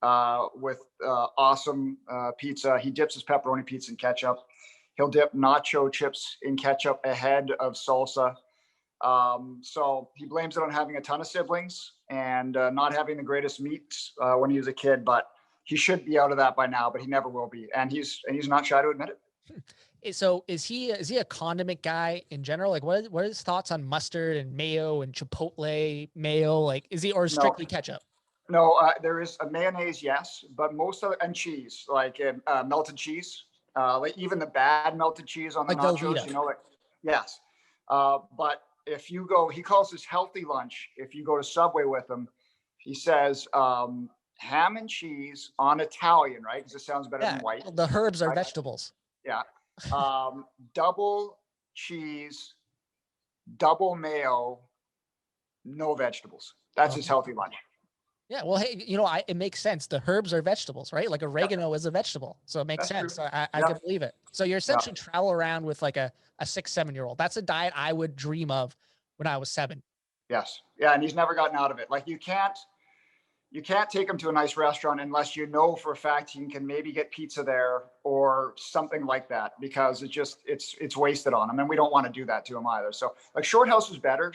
with awesome pizza. He dips his pepperoni pizza in ketchup. He'll dip nacho chips in ketchup ahead of salsa. So he blames it on having a ton of siblings and not having the greatest meats when he was a kid, but he should be out of that by now, but he never will be. And he's not shy to admit it. So is he a condiment guy in general? Like what are his thoughts on mustard and mayo and chipotle mayo? Like is he or No, strictly ketchup? no, there is a mayonnaise, yes, but most of and cheese, like melted cheese, like even the bad melted cheese on the Like nachos, Velveeta. like yes. But if you go, he calls this healthy lunch. If you go to Subway with him, he says ham and cheese on Italian, right? Because it sounds better than Yeah. white, The herbs are right? vegetables. Yeah. Double cheese, double mayo, no vegetables. That's his Okay. healthy lunch. Yeah, well, hey, it makes sense. The herbs are vegetables, right? Like Yeah, oregano is a vegetable, so it makes that's sense. true. So I Yeah, can believe it. So you're yeah. essentially travel around with like a 6, 7 year old. That's a diet I would dream of when I was 7. Yes. Yeah, and he's never gotten out of it. Like you can't take him to a nice restaurant unless you know for a fact he can maybe get pizza there or something like that because it's wasted on him and we don't want to do that to him either. So like Shorthouse is better.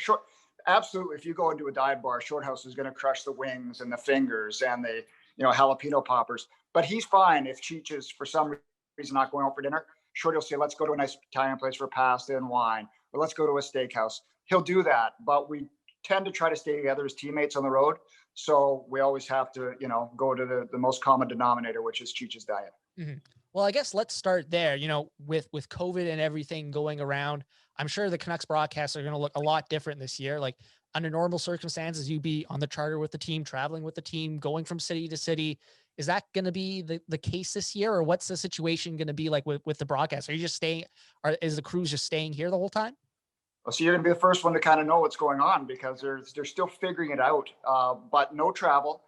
Absolutely, if you go into a dive bar, Shorthouse is going to crush the wings and the fingers and the jalapeno poppers. But he's fine if Cheech is for some reason not going out for dinner. Short, he'll say, let's go to a nice Italian place for pasta and wine, or let's go to a steakhouse. He'll do that, but we tend to try to stay together as teammates on the road. So we always have to, go to the most common denominator, which is Cheech's diet. Hmm. Well, I guess let's start there. With COVID and everything going around, I'm sure the Canucks broadcasts are going to look a lot different this year. Like under normal circumstances, you'd be on the charter with the team, traveling with the team, going from city to city. Is that going to be the case this year, or what's the situation going to be like with the broadcast? Are you just staying, or is the crews just staying here the whole time? So you're going to be the first one to kind of know what's going on because they're still figuring it out. But no travel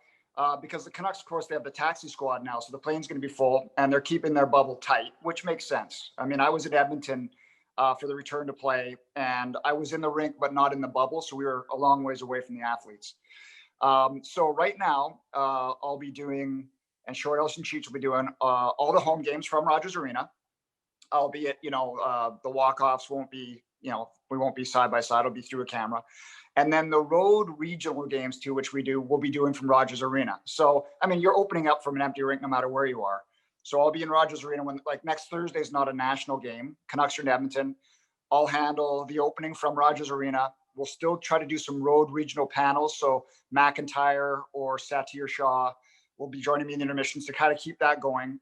because the Canucks, of course, they have the taxi squad now, so the plane's going to be full and they're keeping their bubble tight, which makes sense. I mean, I was in Edmonton for the return to play, and I was in the rink but not in the bubble, so we were a long ways away from the athletes. So right now, I'll be doing, and Short Ellis and Cheech will be doing all the home games from Rogers Arena, albeit the walk-offs won't be we won't be side by side, it'll be through a camera, and then the road regional games too, which we'll be doing from Rogers Arena. So I mean, you're opening up from an empty rink no matter where you are. So I'll be in Rogers Arena when, like, next Thursday is not a national game, Canucks are in Edmonton. I'll handle the opening from Rogers Arena. We'll still try to do some road regional panels, so McIntyre or Satir Shaw will be joining me in the intermissions to kind of keep that going.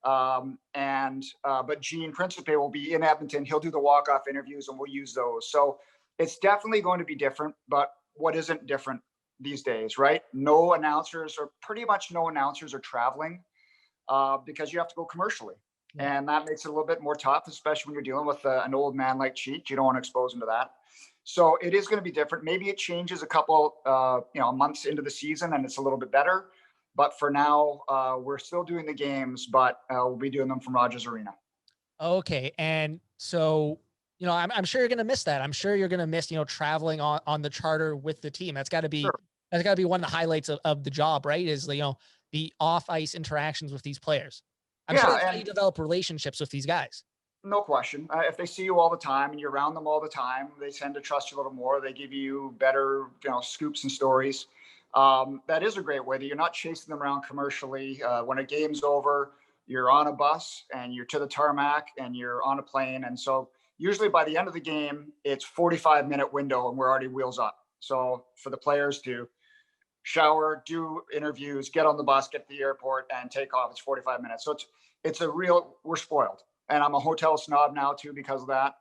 But Gene Principe will be in Edmonton. He'll do the walk-off interviews and we'll use those. So it's definitely going to be different, but what isn't different these days, right? No announcers, or pretty much no announcers, are traveling because you have to go commercially. Yeah. And that makes it a little bit more tough, especially when you're dealing with an old man like Cheech. You don't want to expose him to that. So it is going to be different. Maybe it changes a couple, months into the season and it's a little bit better. But for now, we're still doing the games, but we'll be doing them from Rogers Arena. Okay. And so, I'm sure you're going to miss that. I'm sure you're going to miss, traveling on the charter with the team. Sure. That's got to be one of the highlights of the job, right? Is, the off ice interactions with these players. I'm sure Yeah, that's how you and develop relationships with these guys. no question. If they see you all the time and you're around them all the time, they tend to trust you a little more. They give you better, scoops and stories. That is a great way that you're not chasing them around commercially. When a game's over, you're on a bus and you're to the tarmac and you're on a plane. And so usually by the end of the game, it's 45-minute window and we're already wheels up. So for the players to shower, do interviews, get on the bus, get to the airport, and take off, it's 45 minutes. So we're spoiled. And I'm a hotel snob now too because of that.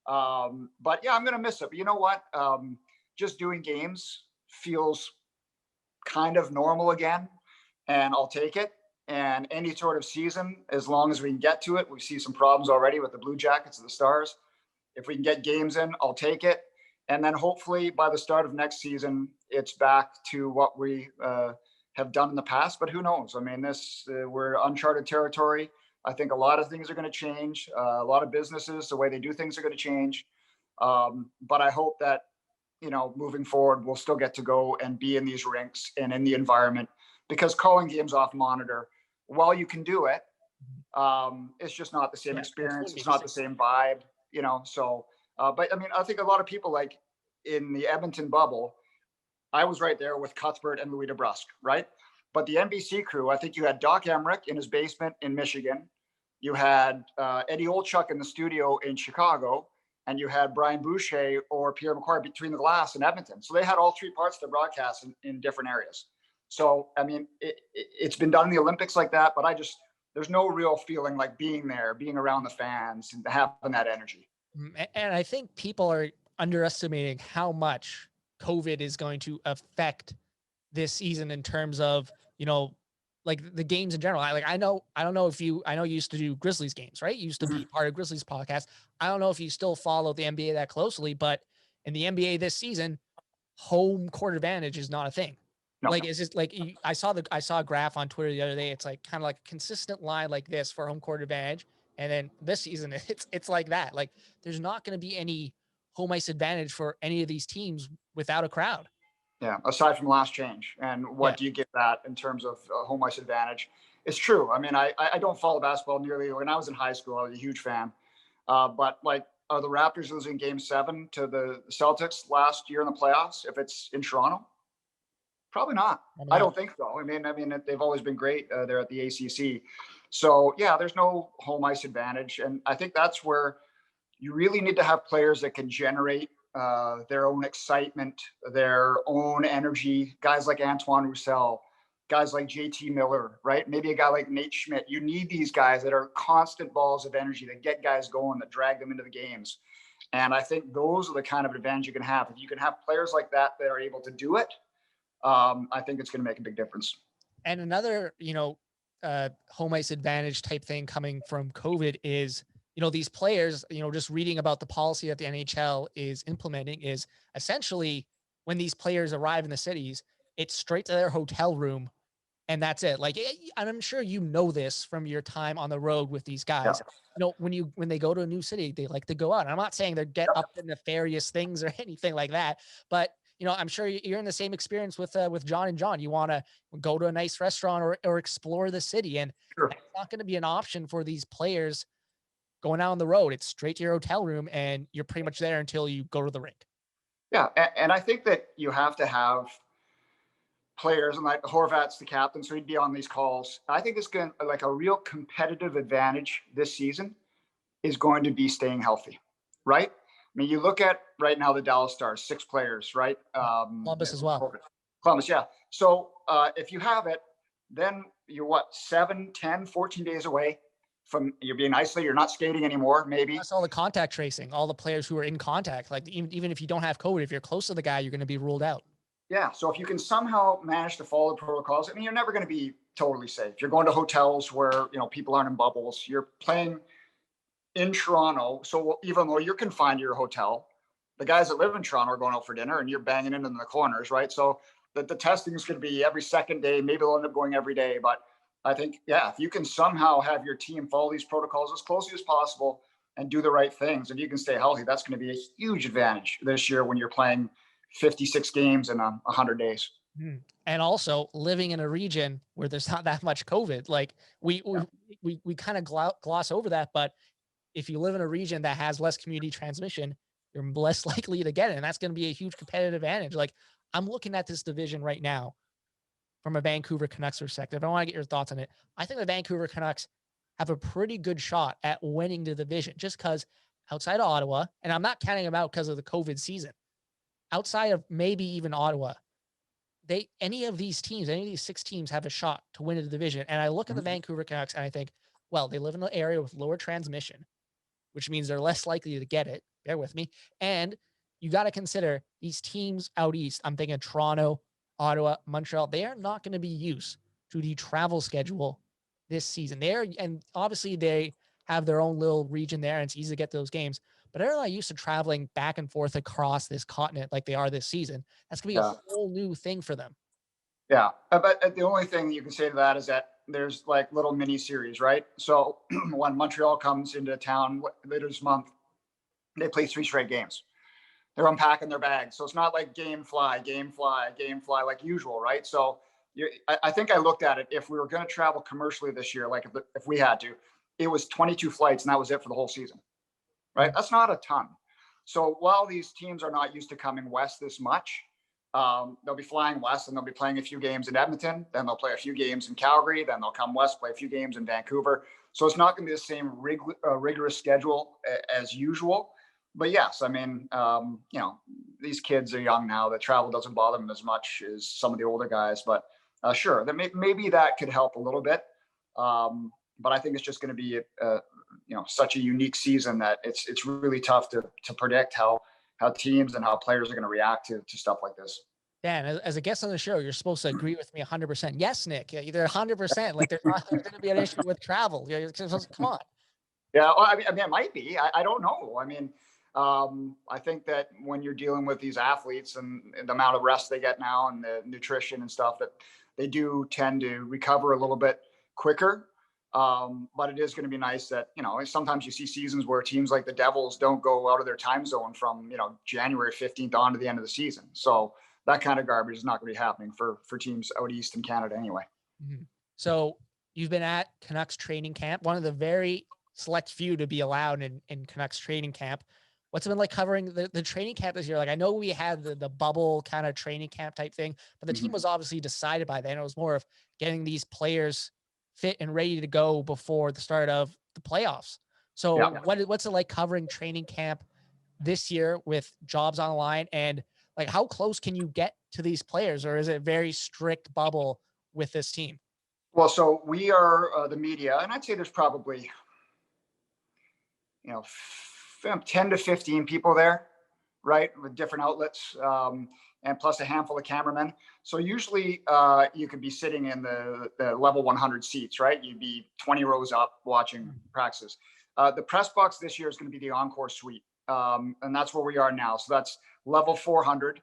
But yeah, I'm going to miss it. But you know what? Just doing games feels kind of normal again, and I'll take it. And any sort of season, as long as we can get to it, we see some problems already with the Blue Jackets and the Stars. If we can get games in, I'll take it. And then hopefully by the start of next season, it's back to what we have done in the past. But who knows? I mean, we're uncharted territory. I think a lot of things are going to change. A lot of businesses, the way they do things, are going to change. But I hope that moving forward, we'll still get to go and be in these rinks and in the environment because calling games off monitor, while you can do it, it's just not the same experience. It's not the same vibe, so, but I mean, I think a lot of people, like in the Edmonton bubble, I was right there with Cuthbert and Louis DeBrusque, right? But the NBC crew, I think you had Doc Emmerich in his basement in Michigan. You had Eddie Olchuk in the studio in Chicago, and you had Brian Boucher or Pierre McQuarrie between the glass in Edmonton. So they had all three parts of the broadcast in different areas. So, I mean, it's been done in the Olympics like that, but there's no real feeling like being there, being around the fans and having that energy. And I think people are underestimating how much COVID is going to affect this season in terms of, like the games in general. I know you used to do Grizzlies games, right? You used to be part of Grizzlies podcast. I don't know if you still follow the NBA that closely, but in the NBA this season, home court advantage is not a thing. No. Like, it's just like, I saw a graph on Twitter the other day. It's like kind of like a consistent line like this for home court advantage. And then this season, it's like that. Like, there's not going to be any home ice advantage for any of these teams without a crowd. Yeah, aside from last change. And what do you get that in terms of home ice advantage? It's true. I mean, I don't follow basketball nearly. When I was in high school, I was a huge fan. But like, are the Raptors losing Game 7 to the Celtics last year in the playoffs if it's in Toronto? Probably not. I don't think so. I mean, they've always been great there at the ACC. So yeah, there's no home ice advantage, and I think that's where you really need to have players that can generate their own excitement, their own energy. Guys like Antoine Roussel, guys like JT Miller, right? Maybe a guy like Nate Schmidt. You need these guys that are constant balls of energy that get guys going, that drag them into the games. And I think those are the kind of advantage you can have. If you can have players like that are able to do it, I think it's going to make a big difference. And another, home ice advantage type thing coming from COVID is, these players, just reading about the policy that the NHL is implementing is essentially when these players arrive in the cities, it's straight to their hotel room and that's it. Like, and I'm sure this from your time on the road with these guys. Yeah. When they go to a new city, they like to go out. And I'm not saying they get up to nefarious things or anything like that, but I'm sure you're in the same experience with John and John. You want to go to a nice restaurant or explore the city, and it's not going to be an option for these players going out on the road. It's straight to your hotel room, and you're pretty much there until you go to the rink. Yeah, and I think that you have to have players, and like Horvat's the captain, so he'd be on these calls. I think it's going to, like, a real competitive advantage this season is going to be staying healthy, right? I mean, you look at right now the Dallas Stars, 6 players, right? Columbus as well. Columbus, yeah. So if you have it, then you're 7, 10, 14 days away from you're being isolated. You're not skating anymore, maybe. That's all the contact tracing, all the players who are in contact. Like, even if you don't have COVID, if you're close to the guy, you're going to be ruled out. Yeah. So if you can somehow manage to follow the protocols, I mean, you're never going to be totally safe. You're going to hotels where, people aren't in bubbles. You're playing in Toronto. So even though you're confined to your hotel, the guys that live in Toronto are going out for dinner and you're banging into the corners, right? So the testing is going to be every second day. Maybe they'll end up going every day. But I think, if you can somehow have your team follow these protocols as closely as possible and do the right things, and you can stay healthy, that's going to be a huge advantage this year when you're playing 56 games in 100 days. And also living in a region where there's not that much COVID. Like, we kind of gloss over that, but if you live in a region that has less community transmission, you're less likely to get it. And that's going to be a huge competitive advantage. Like, I'm looking at this division right now from a Vancouver Canucks perspective. I want to get your thoughts on it. I think the Vancouver Canucks have a pretty good shot at winning the division just because outside of Ottawa, and I'm not counting them out because of the COVID season, outside of maybe even Ottawa, any of these 6 teams have a shot to win the division. And I look at the Vancouver Canucks and I think, well, they live in an area with lower transmission, which means they're less likely to get it. Bear with me. And you got to consider these teams out east. I'm thinking Toronto, Ottawa, Montreal. They are not going to be used to the travel schedule this season. And obviously they have their own little region there and it's easy to get those games, but they're not used to traveling back and forth across this continent like they are this season. That's going to be a whole new thing for them. Yeah. But the only thing you can say to that is that there's like little mini series, right? So when Montreal comes into town later this month, they play 3 straight games. They're unpacking their bags. So it's not like game fly like usual, right? So I think I looked at it. If we were going to travel commercially this year, like if we had to, it was 22 flights and that was it for the whole season, right? That's not a ton. So while these teams are not used to coming west this much, they'll be flying west and they'll be playing a few games in Edmonton. Then they'll play a few games in Calgary. Then they'll come west, play a few games in Vancouver. So it's not going to be the same rigorous schedule as usual. But yes, I mean, these kids are young now. The travel doesn't bother them as much as some of the older guys. But sure, that maybe that could help a little bit. But I think it's just going to be such a unique season that it's really tough to predict how teams and how players are going to react to stuff like this. Dan, as a guest on the show, you're supposed to agree with me 100%. Yes, Nick, you're 100%. Like there's not going to be an issue with travel. Come on. Yeah, well, I mean, it might be. I don't know. I mean, I think that when you're dealing with these athletes and the amount of rest they get now and the nutrition and stuff, that they do tend to recover a little bit quicker. But it is going to be nice that, sometimes you see seasons where teams like the Devils don't go out of their time zone from, January 15th on to the end of the season. So that kind of garbage is not going to be happening for teams out east in Canada anyway. Mm-hmm. So you've been at Canucks training camp, one of the very select few to be allowed in Canucks training camp. What's it been like covering the training camp this year? Like, I know we had the bubble kind of training camp type thing, but the team was obviously decided by then. It was more of getting these players fit and ready to go before the start of the playoffs. So what's it like covering training camp this year with jobs on the line? And like, how close can you get to these players, or is it very strict bubble with this team? Well, so we are the media, and I'd say there's probably, 10 to 15 people there, right, with different outlets, and plus a handful of cameramen. So usually you could be sitting in the level 100 seats, right? You'd be 20 rows up watching practices. The press box this year is going to be the Encore Suite, and that's where we are now. So that's level 400.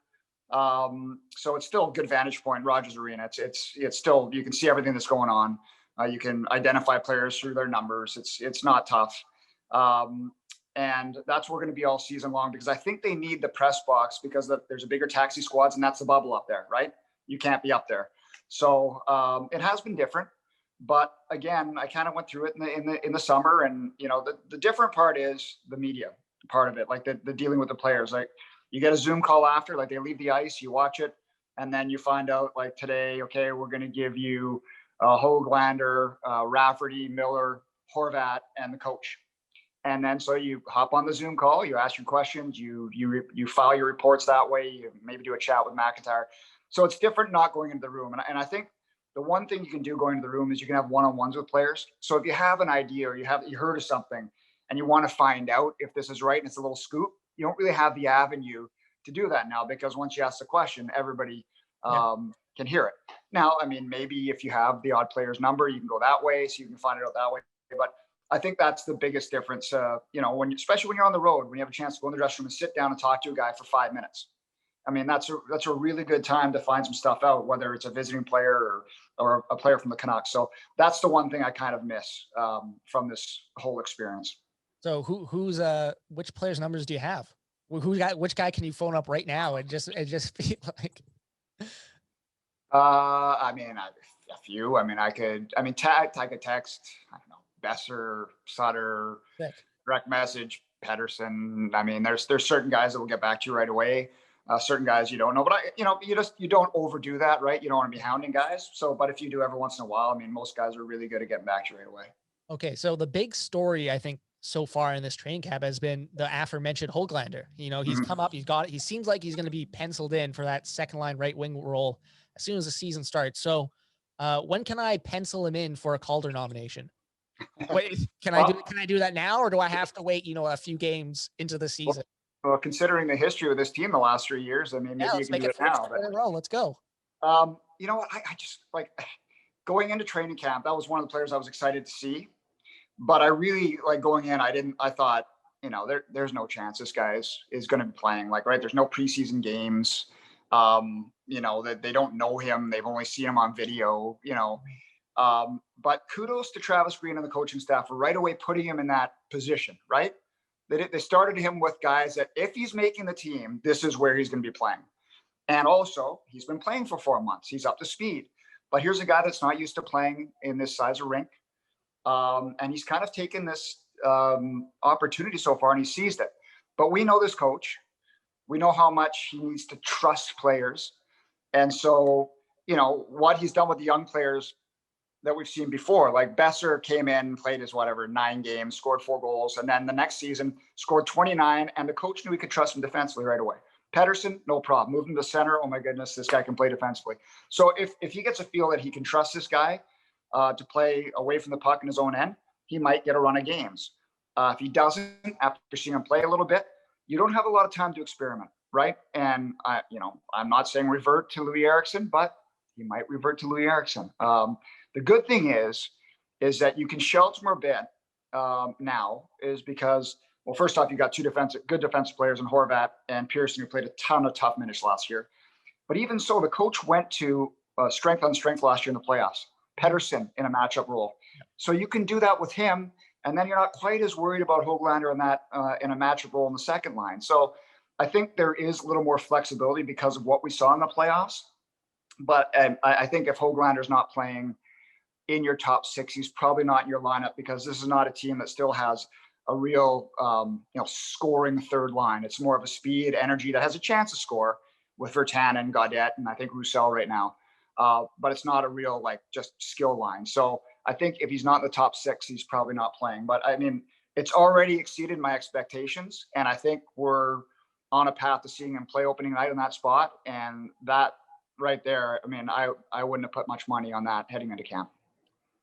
So it's still a good vantage point, Rogers Arena. It's still, you can see everything that's going on. You can identify players through their numbers. It's not tough. And that's where we're going to be all season long, because I think they need the press box because there's a bigger taxi squads, and that's the bubble up there, right? You can't be up there. So it has been different, but again, I kind of went through it in the summer, and the different part is the media part of it, like the dealing with the players. Like, you get a Zoom call after, like they leave the ice, you watch it, and then you find out, like, today, okay, we're going to give you Höglander, Rafferty, Miller, Horvat, and the coach. And then so you hop on the Zoom call, you ask your questions, you file your reports that way, you maybe do a chat with McIntyre. So it's different not going into the room. And I think the one thing you can do going into the room is you can have one-on-ones with players. So if you have an idea or you heard of something and you want to find out if this is right and it's a little scoop, you don't really have the avenue to do that now, because once you ask the question, everybody can hear it. Now, I mean, maybe if you have the odd player's number, you can go that way, so you can find it out that way. But I think that's the biggest difference, especially when you're on the road, when you have a chance to go in the dressing room and sit down and talk to a guy for 5 minutes. I mean, that's a really good time to find some stuff out, whether it's a visiting player or a player from the Canucks. So that's the one thing I kind of miss from this whole experience. So which players' numbers do you have? Which guy can you phone up right now and just feel like? I mean, a few. I mean, I could text, I don't know, Besser, Sutter, direct message, Pedersen. I mean, there's certain guys that will get back to you right away. Certain guys you don't know, but you don't overdo that, right? You don't want to be hounding guys. So, but if you do every once in a while, I mean, most guys are really good at getting back to you right away. Okay, so the big story, I think, so far in this training camp has been the aforementioned Höglander. He's come up, he's got it. He seems like he's going to be penciled in for that second line right wing role as soon as the season starts. So when can I pencil him in for a Calder nomination? Wait, can I do that now, or do I have to wait, a few games into the season? Well, considering the history of this team the last 3 years, I mean, maybe you can do it now. But, let's go. I just like going into training camp. That was one of the players I was excited to see. But I really like going in. I thought, there's no chance this guy is going to be playing. Like, right, there's no preseason games. That they don't know him. They've only seen him on video. But kudos to Travis Green and the coaching staff for right away putting him in that position. Right, they started him with guys that if he's making the team, this is where he's going to be playing. And also, he's been playing for 4 months. He's up to speed. But here's a guy that's not used to playing in this size of rink. And he's kind of taken this opportunity so far, and he seized it. But we know this coach. We know how much he needs to trust players. And so, what he's done with the young players that we've seen before, like Besser came in, played his 9 games, scored 4 goals. And then the next season scored 29. And the coach knew he could trust him defensively right away. Pedersen, no problem. Moved him to center. Oh my goodness, this guy can play defensively. So if he gets a feel that he can trust this guy to play away from the puck in his own end, he might get a run of games. If he doesn't, after seeing him play a little bit, you don't have a lot of time to experiment, right? And I'm not saying revert to Louis Eriksson, but he might revert to Louis Eriksson. The good thing is that you can shelter him a bit now, is because, well, first off, you got 2 good defensive players in Horvat and Pearson, who played a ton of tough minutes last year. But even so, the coach went to strength on strength last year in the playoffs. Pedersen in a matchup role. So you can do that with him, and then you're not quite as worried about Höglander in that in a matchup role in the second line. So I think there is a little more flexibility because of what we saw in the playoffs. But I think if Höglander's not playing in your top 6, he's probably not in your lineup, because this is not a team that still has a real scoring third line. It's more of a speed, energy that has a chance to score with Virtanen, Gaudette, and I think Roussel right now. But it's not a real just skill line. So I think if he's not in the top 6, he's probably not playing. But I mean, it's already exceeded my expectations, and I think we're on a path to seeing him play opening night in that spot. And that right there, I mean, I wouldn't have put much money on that heading into camp.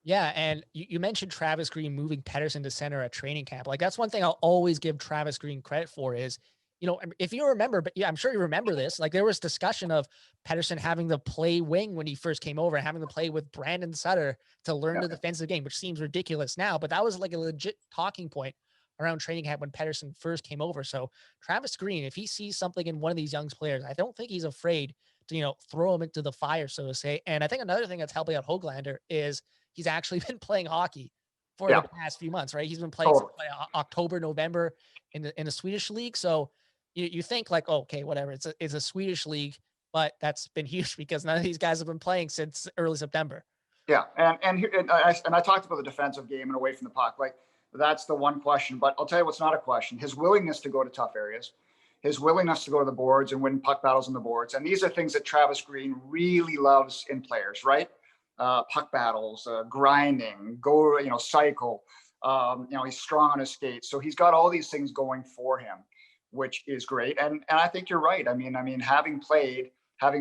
Yeah, and you mentioned Travis Green moving Pedersen to center at training camp. Like, that's one thing I'll always give Travis Green credit for is, if you remember, but yeah, I'm sure you remember this, like there was discussion of Pedersen having to play wing when he first came over, and having to play with Brandon Sutter to learn the defensive game, which seems ridiculous now, but that was like a legit talking point around training camp when Pedersen first came over. So Travis Green, if he sees something in one of these young players, I don't think he's afraid to, throw him into the fire, so to say. And I think another thing that's helping out Höglander is he's actually been playing hockey for the past few months, right? He's been playing since October, November in the Swedish league. So you think like, okay, whatever, it's a Swedish league, but that's been huge because none of these guys have been playing since early September. Yeah, and I talked about the defensive game and away from the puck. Like, that's the one question. But I'll tell you what's not a question: his willingness to go to tough areas, his willingness to go to the boards and win puck battles on the boards. And these are things that Travis Green really loves in players, right? Puck battles, grinding, cycle. He's strong on his skates, so he's got all these things going for him, which is great. And I think you're right. I mean, having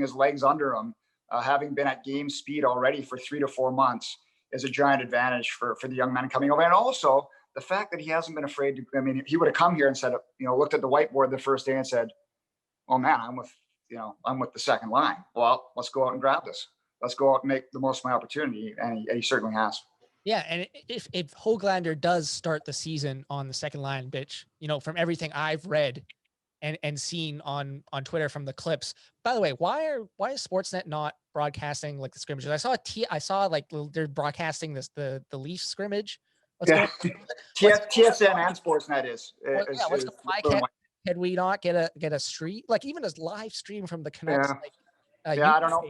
his legs under him, having been at game speed already for 3 to 4 months is a giant advantage for the young men coming over. And also the fact that he hasn't been afraid to. I mean, he would have come here and said, looked at the whiteboard the first day and said, "Oh man, I'm with the second line. Well, let's go out and grab this. Let's go out and make the most of my opportunity." And he certainly has. Yeah, and if Höglander does start the season on the second line, bitch, from everything I've read and seen on Twitter from the clips. By the way, why is Sportsnet not broadcasting like the scrimmages? I saw like they're broadcasting the Leaf scrimmage. TSN and Sportsnet is. Can we not get a stream, like even a live stream from the Canucks? I don't know.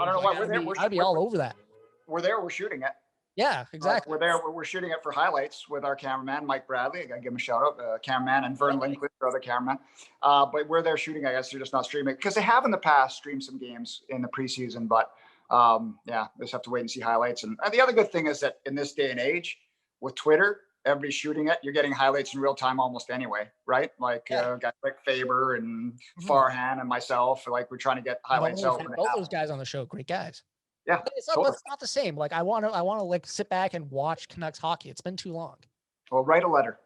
I'd be all over that. We're shooting it. Yeah, exactly. We're shooting it for highlights with our cameraman, Mike Bradley. I got to give him a shout out, cameraman, and Vern Linkley, our other cameraman. But we're there shooting. I guess they're just not streaming, because they have in the past streamed some games in the preseason. But just have to wait and see highlights. And the other good thing is that in this day and age with Twitter, everybody's shooting it. You're getting highlights in real time almost anyway, right? Like guys like Faber and Farhan and myself, like we're trying to get highlights out. Both those guys on the show, great guys. Yeah, it's not the same. Like I want to like sit back and watch Canucks hockey. It's been too long. Well, write a letter.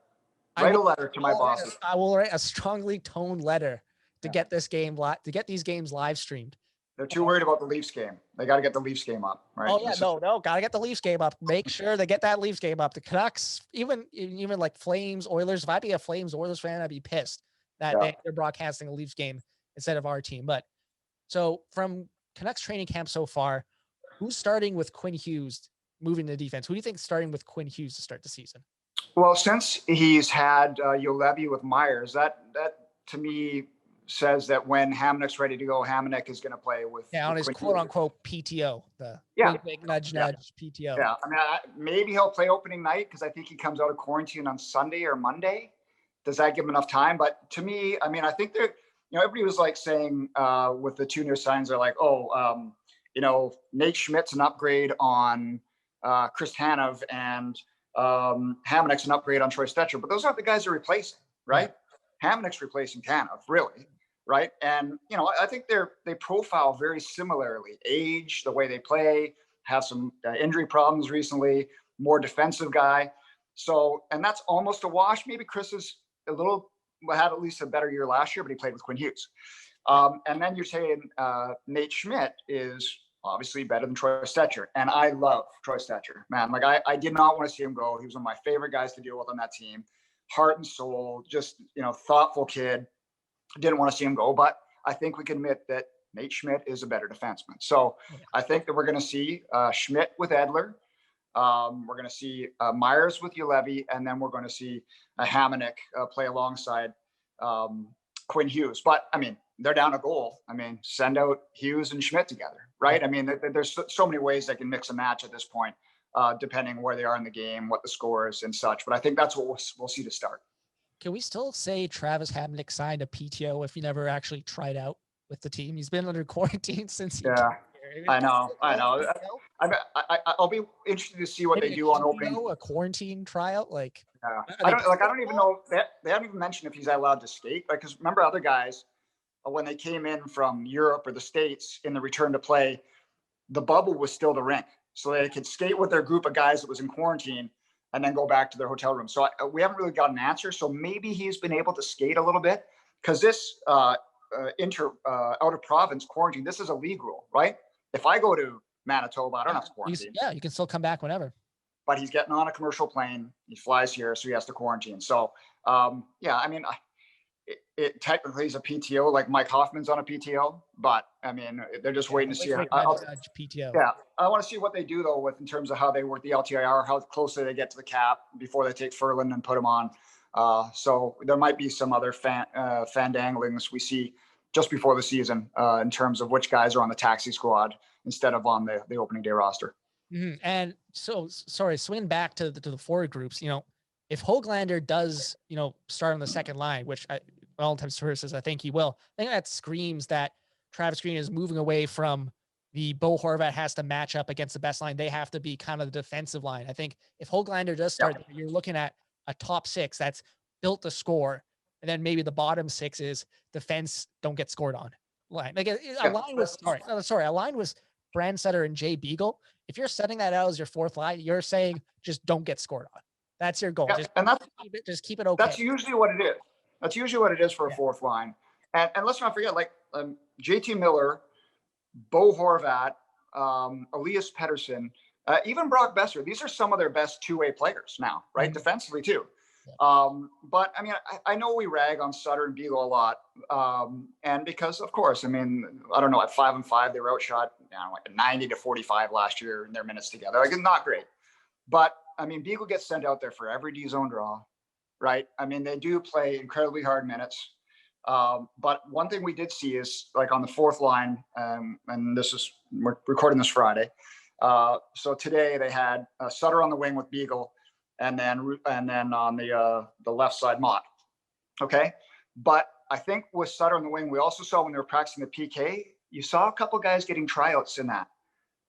Write a letter to my bosses. I will write a strongly toned letter to get this game to get these games live streamed. They're too worried about the Leafs game. They got to get the Leafs game up, right? Oh yeah, no, got to get the Leafs game up. Make sure they get that Leafs game up. The Canucks, even like Flames, Oilers. If I'd be a Flames Oilers fan, I'd be pissed that they're broadcasting a Leafs game instead of our team. But so from Canucks training camp so far, who's starting with Quinn Hughes moving to defense? Who do you think is starting with Quinn Hughes to start the season? Well, since he's had Ulevi with Myers, that to me says that when Hamonick's ready to go, Hamonick is going to play with. Yeah, on his Quinn quote Hughes. unquote PTO, the Yeah. wink, nudge, nudge PTO. Yeah. I mean, maybe he'll play opening night because I think he comes out of quarantine on Sunday or Monday. Does that give him enough time? But to me, I mean, I think they're, everybody was like saying with the 2 new signs, they're like, Nate Schmidt's an upgrade on Chris Tanev, and Hamonick's an upgrade on Troy Stetcher. But those aren't the guys they're replacing, right? Yeah. Hamonick's replacing Tanev, really, right? And, I think they profile very similarly. Age, the way they play, have some injury problems recently, more defensive guy. So, and that's almost a wash. Maybe Chris is had at least a better year last year, but he played with Quinn Hughes. And then you're saying Nate Schmidt is obviously better than Troy Stetcher. And I love Troy Stetcher, man. Like I did not want to see him go. He was one of my favorite guys to deal with on that team. Heart and soul, just, thoughtful kid. Didn't want to see him go, but I think we can admit that Nate Schmidt is a better defenseman. So I think that we're going to see Schmidt with Edler. We're going to see Myers with Ulevi, and then we're going to see Hamonick play alongside Quinn Hughes. But, I mean, they're down a goal. I mean, send out Hughes and Schmidt together, right? I mean, there's so many ways they can mix a match at this point, depending where they are in the game, what the score is and such. But I think that's what we'll see to start. Can we still say Travis Hamonick signed a PTO if he never actually tried out with the team? He's been under quarantine since he came here. I know. I'll be interested to see what they do on opening. A quarantine tryout, like. I don't even know. They haven't even mentioned if he's allowed to skate. Because remember, other guys, when they came in from Europe or the States in the return to play, the bubble was still the rink, so they could skate with their group of guys that was in quarantine and then go back to their hotel room. So we haven't really got an answer. So maybe he's been able to skate a little bit, because this out of province quarantine, this is a league rule, right? If I go to Manitoba, I don't have to quarantine. You can still come back whenever. But he's getting on a commercial plane. He flies here, so he has to quarantine. So, I mean, it technically is a PTO, like Mike Hoffman's on a PTO, but I mean, they're just waiting to see. PTO. Yeah, I want to see what they do though, in terms of how they work the LTIR, how closely they get to the cap before they take Ferland and put him on. So there might be some other fandanglings we see just before the season in terms of which guys are on the taxi squad instead of on the opening day roster. Mm-hmm. And so, sorry, swing back to the forward groups. If Höglander does, start on the second line, which all intents and purposes, I think he will. I think that screams that Travis Green is moving away from the Bo Horvat has to match up against the best line. They have to be kind of the defensive line. I think if Höglander does start, you're looking at a top six that's built to score, and then maybe the bottom six is defense don't get scored on line. Like a line was a line was Brandsetter and Jay Beagle. If you're setting that out as your fourth line, you're saying just don't get scored on. That's your goal. Yeah, just keep it okay. That's usually what it is. That's usually what it is for a fourth line. And let's not forget, like JT Miller, Bo Horvat, Elias Pettersson, even Brock Besser. These are some of their best two-way players now, right? Mm-hmm. Defensively too. Yeah. But I mean, I know we rag on Sutter and Beagle a lot. And because of course, I mean, I don't know, at 5-5, they were outshot, like 90-45 last year in their minutes together. Like, it's not great. But I mean, Beagle gets sent out there for every D zone draw, right? I mean, they do play incredibly hard minutes. But one thing we did see is like on the fourth line, and we're recording this Friday. So today they had Sutter on the wing with Beagle, and then on the left side, Mott. Okay. But I think with Sutter on the wing, we also saw when they were practicing the PK, you saw a couple guys getting tryouts in that.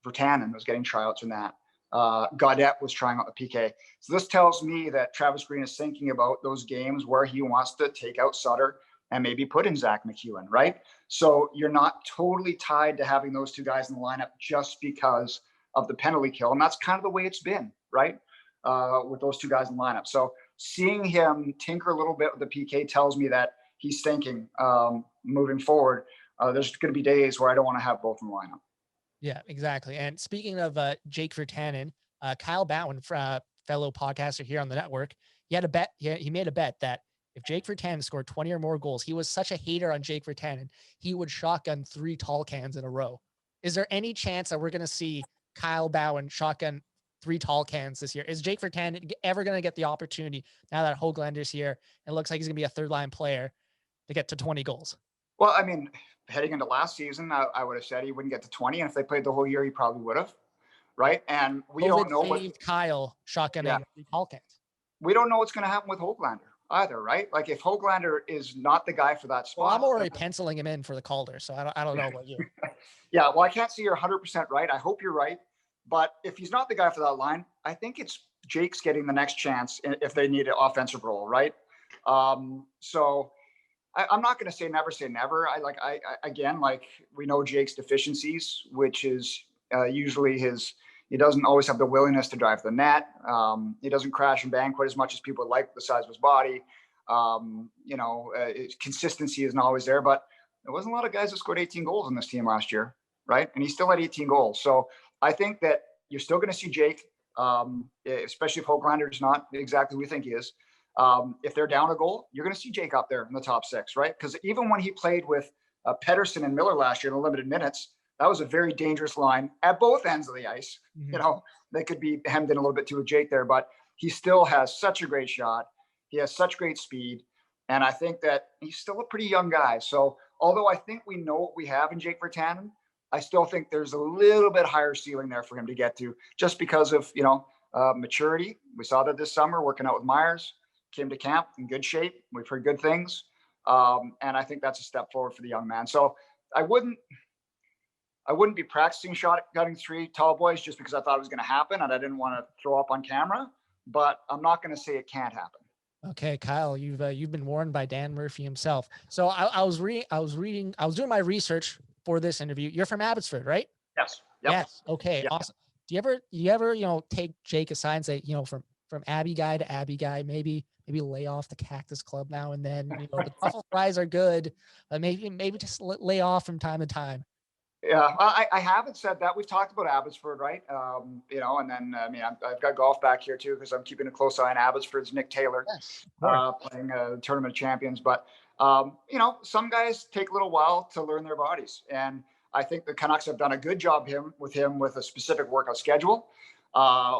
Vertanen was getting tryouts in that. Gaudette was trying out the PK. So this tells me that Travis Green is thinking about those games where he wants to take out Sutter and maybe put in Zach McEwen, right? So you're not totally tied to having those two guys in the lineup just because of the penalty kill. And that's kind of the way it's been, right? With those two guys in the lineup. So seeing him tinker a little bit with the PK tells me that he's thinking moving forward, there's going to be days where I don't want to have both in the lineup. Yeah, exactly. And speaking of Jake Virtanen, Kyle Bowen, fellow podcaster here on the network, he had a bet. He made a bet that if Jake Virtanen scored 20 or more goals, he was such a hater on Jake Virtanen, he would shotgun 3 tall cans in a row. Is there any chance that we're going to see Kyle Bowen shotgun 3 tall cans this year? Is Jake Virtanen ever going to get the opportunity now that Höglander's here and it looks like he's going to be a third line player to get to 20 goals? Well, I mean, heading into last season, I would have said he wouldn't get to 20. And if they played the whole year, he probably would have. Right. And we COVID don't know what, saved Kyle yeah, shotgunning call counts. we don't know what's going to happen with Hoglander either. Right. Like if Hoglander is not the guy for that Well, I'm spot. already penciling him in for the Calder, so I don't know about you. Yeah. Well, I can't see you're 100% right. I hope you're right. But if he's not the guy for that line, I think it's Jake's getting the next chance if they need an offensive role. Right. So I'm not going to say never. Again, like we know Jake's deficiencies, which is usually he doesn't always have the willingness to drive the net. He doesn't crash and bang quite as much as people would like the size of his body. Consistency isn't always there, but there wasn't a lot of guys that scored 18 goals on this team last year. Right. And he still had 18 goals. So I think that you're still going to see Jake, especially if Hoglander is not exactly who we think he is. If they're down a goal, you're going to see Jake up there in the top six, right? Because even when he played with Pedersen and Miller last year in the limited minutes, that was a very dangerous line at both ends of the ice. Mm-hmm. They could be hemmed in a little bit too with Jake there, but he still has such a great shot. He has such great speed. And I think that he's still a pretty young guy. So although I think we know what we have in Jake Virtanen, I still think there's a little bit higher ceiling there for him to get to just because of, maturity. We saw that this summer working out with Myers. Came to camp in good shape. We've heard good things. And I think that's a step forward for the young man. So I wouldn't be practicing shotgunning 3 tall boys just because I thought it was going to happen and I didn't want to throw up on camera, but I'm not going to say it can't happen. Okay, Kyle, you've been warned by Dan Murphy himself. So I was doing my research for this interview. You're from Abbotsford, right? Yes. Yep. Yes. Okay. Yep. Awesome. Do you ever take Jake aside and say, from Abbey guy to Abbey guy, maybe lay off the Cactus Club now and then, the truffle fries are good, but maybe just lay off from time to time. Yeah, I haven't said that. We've talked about Abbotsford, right? And then, I've got golf back here too, because I'm keeping a close eye on Abbotsford's Nick Taylor, Yes, playing Tournament of Champions. But, some guys take a little while to learn their bodies. And I think the Canucks have done a good job with a specific workout schedule,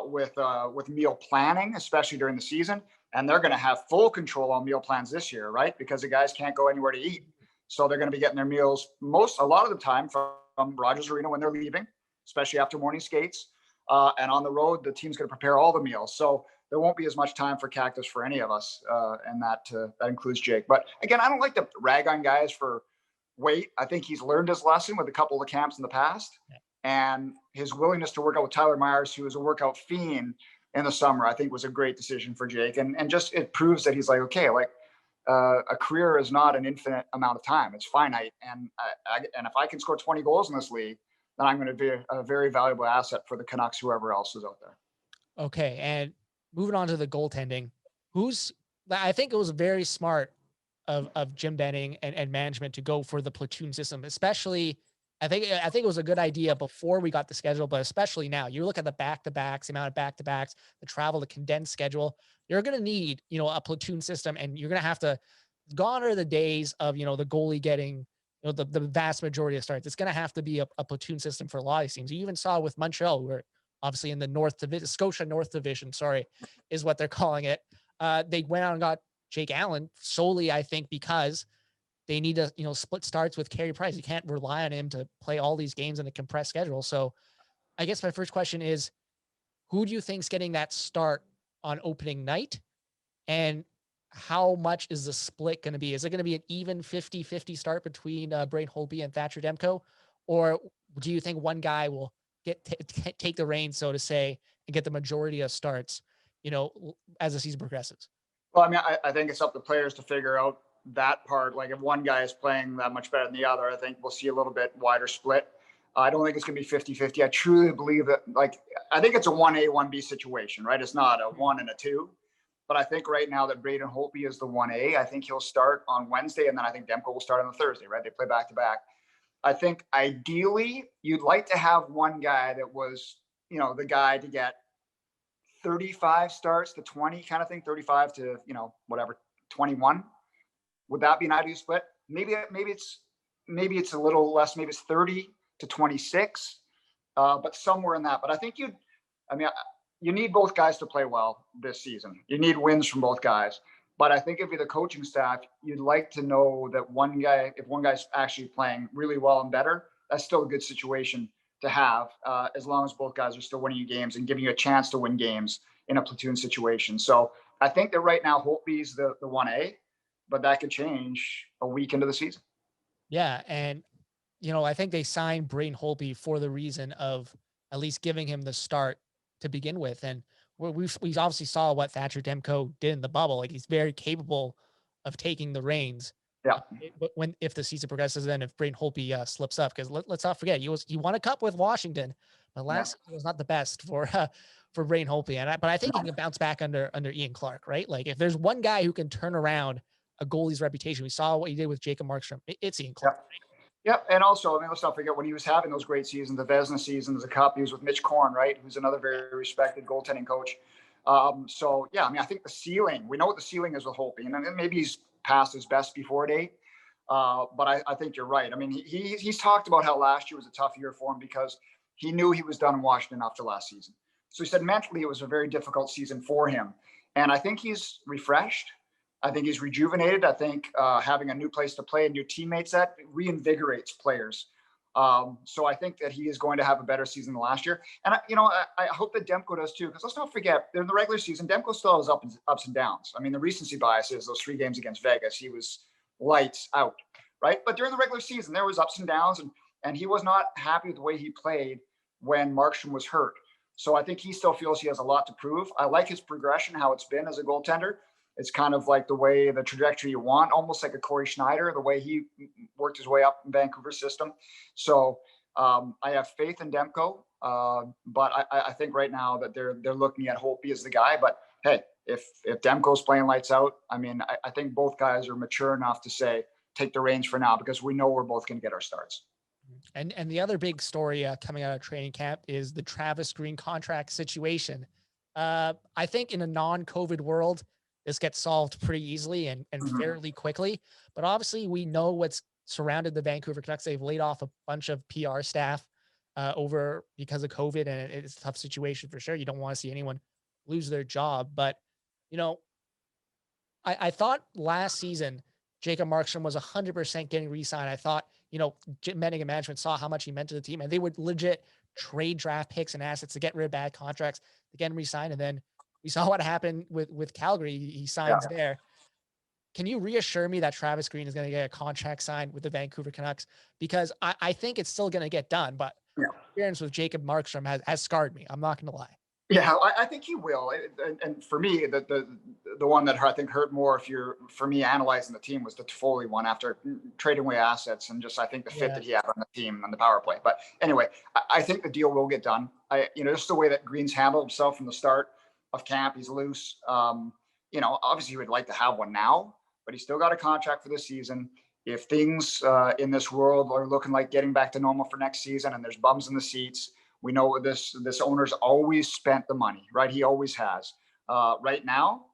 with meal planning, especially during the season. And they're going to have full control on meal plans this year, right? Because the guys can't go anywhere to eat. So they're going to be getting their meals a lot of the time from Rogers Arena when they're leaving, especially after morning skates. And on the road, the team's going to prepare all the meals. So there won't be as much time for Cactus for any of us. And that includes Jake. But again, I don't like to rag on guys for weight. I think he's learned his lesson with a couple of the camps in the past. Yeah. And his willingness to work out with Tyler Myers, who was a workout fiend in the summer, I think was a great decision for Jake. And just it proves that he's like, okay, a career is not an infinite amount of time. It's finite. And if I can score 20 goals in this league, then I'm going to be a very valuable asset for the Canucks, whoever else is out there. Okay. And moving on to the goaltending, I think it was very smart of Jim Benning and management to go for the platoon system, especially I think it was a good idea before we got the schedule, but especially now. You look at the back-to-backs, the amount of back-to-backs, the travel, the condensed schedule. You're going to need, a platoon system, and you're going to have to. Gone are the days of the goalie getting the vast majority of starts. It's going to have to be a platoon system for a lot of teams. You even saw with Montreal, who are obviously in the North Division, Scotia North Division, is what they're calling it. They went out and got Jake Allen solely, I think, because they need to, split starts with Carey Price. You can't rely on him to play all these games in a compressed schedule. So I guess my first question is, who do you think's getting that start on opening night? And how much is the split going to be? Is it going to be an even 50-50 start between Braden Holtby and Thatcher Demko? Or do you think one guy will take the reins, so to say, and get the majority of starts, as the season progresses? Well, I think it's up to players to figure out that part. Like if one guy is playing that much better than the other, I think we'll see a little bit wider split. I don't think it's going to be 50-50. I truly believe that, I think it's a 1A, 1B situation, right? It's not a 1 and a 2. But I think right now that Braden Holtby is the 1A. I think he'll start on Wednesday, and then I think Demko will start on the Thursday, right? They play back-to-back. I think ideally you'd like to have one guy that was, the guy to get 35 starts to 20 kind of thing, 35 to, 21. Would that be an ideal split? Maybe it's a little less. Maybe it's 30 to 26, but somewhere in that. But I think you need both guys to play well this season. You need wins from both guys. But I think if you're the coaching staff, you'd like to know that if one guy's actually playing really well and better, that's still a good situation to have, as long as both guys are still winning you games and giving you a chance to win games in a platoon situation. So I think that right now Holtby's the 1A, but that could change a week into the season. Yeah, and I think they signed Braden Holtby for the reason of at least giving him the start to begin with. And we obviously saw what Thatcher Demko did in the bubble. Like, he's very capable of taking the reins. Yeah. But if the season progresses, then if Braden Holtby slips up, because let's not forget he won a cup with Washington, but last season was not the best for Braden Holtby. But I think he can bounce back under Ian Clark, right? Like, if there's one guy who can turn around a goalie's reputation, we saw what he did with Jacob Markstrom. It's Ian Clark. Yeah. Yep, and also, I mean, let's not forget when he was having those great seasons, the Vezina seasons, the Cup, he was with Mitch Korn, right? Who's another very respected goaltending coach. So, yeah, I mean, I think the ceiling, we know what the ceiling is with Holtby, and maybe he's past his best before date. But I think you're right. I mean, he's talked about how last year was a tough year for him because he knew he was done in Washington after last season. So he said mentally it was a very difficult season for him. And I think he's refreshed. I think he's rejuvenated. I think having a new place to play and new teammates, that reinvigorates players. So I think that he is going to have a better season than last year. And, I hope that Demko does too, because let's not forget, in the regular season, Demko still has ups and downs. I mean, the recency bias is those 3 games against Vegas, he was lights out, right? But during the regular season, there was ups and downs, and he was not happy with the way he played when Markstrom was hurt. So I think he still feels he has a lot to prove. I like his progression, how it's been as a goaltender. It's kind of like the trajectory you want, almost like a Corey Schneider, the way he worked his way up in Vancouver's system. So I have faith in Demko, but I think right now that they're looking at Holtby as the guy. But hey, if Demko's playing lights out, I mean, I think both guys are mature enough to say, take the reins for now, because we know we're both going to get our starts. And the other big story coming out of training camp is the Travis Green contract situation. I think in a non-COVID world, this gets solved pretty easily and fairly quickly. But obviously, we know what's surrounded the Vancouver Canucks. They've laid off a bunch of PR staff over because of COVID, and it's a tough situation for sure. You don't want to see anyone lose their job. But, I thought last season, Jacob Markstrom was 100% getting re-signed. I thought, Jim Benning and management saw how much he meant to the team, and they would legit trade draft picks and assets to get rid of bad contracts to get him re-signed. And then we saw what happened with Calgary. He signs there. Can you reassure me that Travis Green is going to get a contract signed with the Vancouver Canucks? Because I think it's still going to get done, but experience with Jacob Markstrom has scarred me. I'm not going to lie. Yeah, I think he will. And for me, the one that I think hurt more, for me analyzing the team, was the Toffoli one after trading away assets and just I think the fit that he had on the team on the power play. But anyway, I think the deal will get done. Just the way that Green's handled himself from the start of camp, he's loose. Obviously he would like to have one now, but he's still got a contract for this season. If things in this world are looking like getting back to normal for next season and there's bums in the seats, we know this owner's always spent the money, right? He always has. Right now,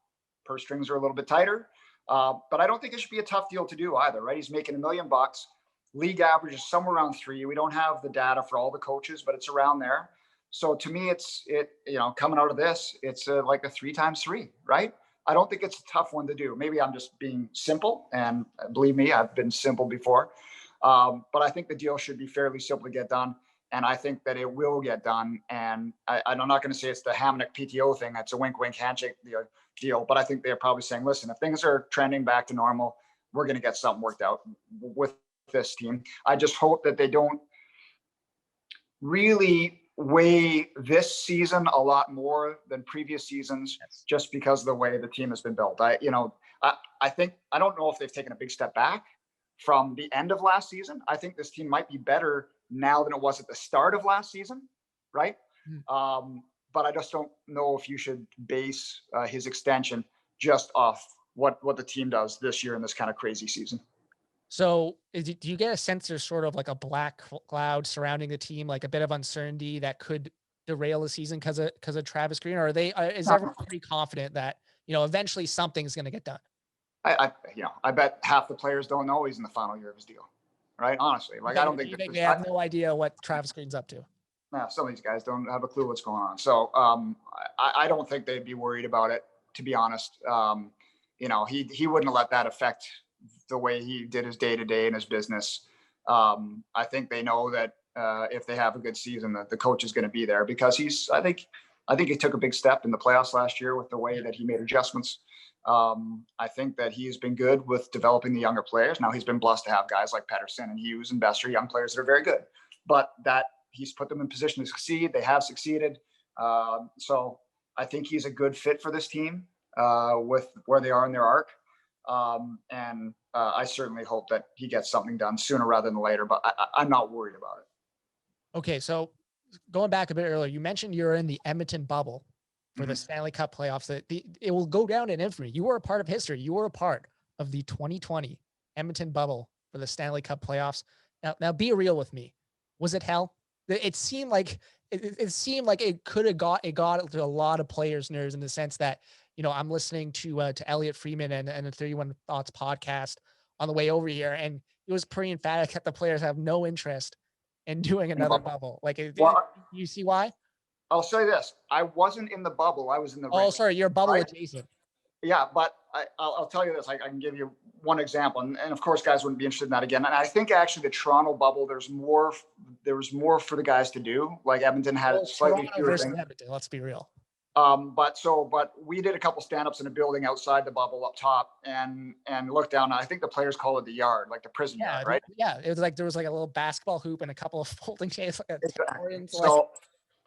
purse strings are a little bit tighter, but I don't think it should be a tough deal to do either, right? He's making $1 million. League average is somewhere around 3. We don't have the data for all the coaches, but it's around there. So to me, coming out of this, it's like a 3 times 3, right? I don't think it's a tough one to do. Maybe I'm just being simple, and believe me, I've been simple before. But I think the deal should be fairly simple to get done. And I think that it will get done. And I'm not going to say it's the Hamnick PTO thing. That's a wink, wink handshake deal. But I think they're probably saying, listen, if things are trending back to normal, we're going to get something worked out with this team. I just hope that they don't really weigh this season a lot more than previous seasons, just because of the way the team has been built. I don't know if they've taken a big step back from the end of last season. I think this team might be better now than it was at the start of last season, right? But I just don't know if you should base his extension just off what the team does this year in this kind of crazy season. So do you get a sense there's sort of like a black cloud surrounding the team, like a bit of uncertainty that could derail the season because of Travis Green? Or is everyone pretty confident that, eventually something's going to get done? I bet half the players don't know he's in the final year of his deal, right? Honestly, I don't think they have no idea what Travis Green's up to. No, some of these guys don't have a clue what's going on. So I don't think they'd be worried about it, to be honest. he wouldn't have let that affect the way he did his day to day in his business. I think they know that if they have a good season, that the coach is going to be there because I think he took a big step in the playoffs last year with the way that he made adjustments. I think that he's been good with developing the younger players. Now he's been blessed to have guys like Pettersson and Hughes and Besser, young players that are very good, but that he's put them in position to succeed. They have succeeded. So I think he's a good fit for this team with where they are in their arc. And I certainly hope that he gets something done sooner rather than later, but I'm not worried about it. Okay. So going back a bit earlier, you mentioned you're in the Edmonton bubble for the Stanley Cup playoffs. It will go down in infamy. You were a part of history. You were a part of the 2020 Edmonton bubble for the Stanley Cup playoffs. Now be real with me. Was it hell? It seemed like it could have got to a lot of players' nerves in the sense that, I'm listening to Elliot Freeman and the 31 Thoughts podcast on the way over here, and it was pretty emphatic that the players have no interest in doing another bubble. Like, you see why? I'll say this: I wasn't in the bubble; I was in the. Oh, ring, sorry, you're bubble right? adjacent. Yeah, but I'll tell you this: I can give you one example, and of course, guys wouldn't be interested in that again. And I think actually the Toronto bubble, there was more for the guys to do. Like Edmonton had slightly Toronto fewer versus things. Edmonton. Let's be real. But we did a couple stand-ups in a building outside the bubble up top and looked down. I think the players call it the yard, like the prison yard, right? Yeah. It was like there was like a little basketball hoop and a couple of folding chairs. Like exactly. So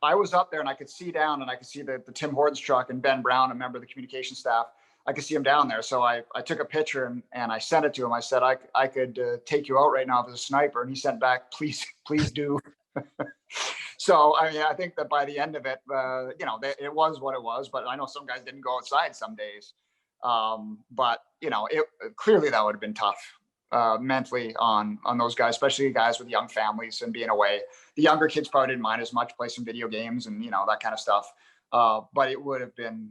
I was up there and I could see down and I could see the Tim Hortons truck and Ben Brown, a member of the communication staff. I could see him down there. So I took a picture and I sent it to him. I said, I could take you out right now as a sniper. And he sent back, please do. So, I mean, I think that by the end of it, it was what it was, but I know some guys didn't go outside some days. But clearly that would have been tough mentally on those guys, especially guys with young families and being away. The younger kids probably didn't mind as much, play some video games and, that kind of stuff. But it would have been,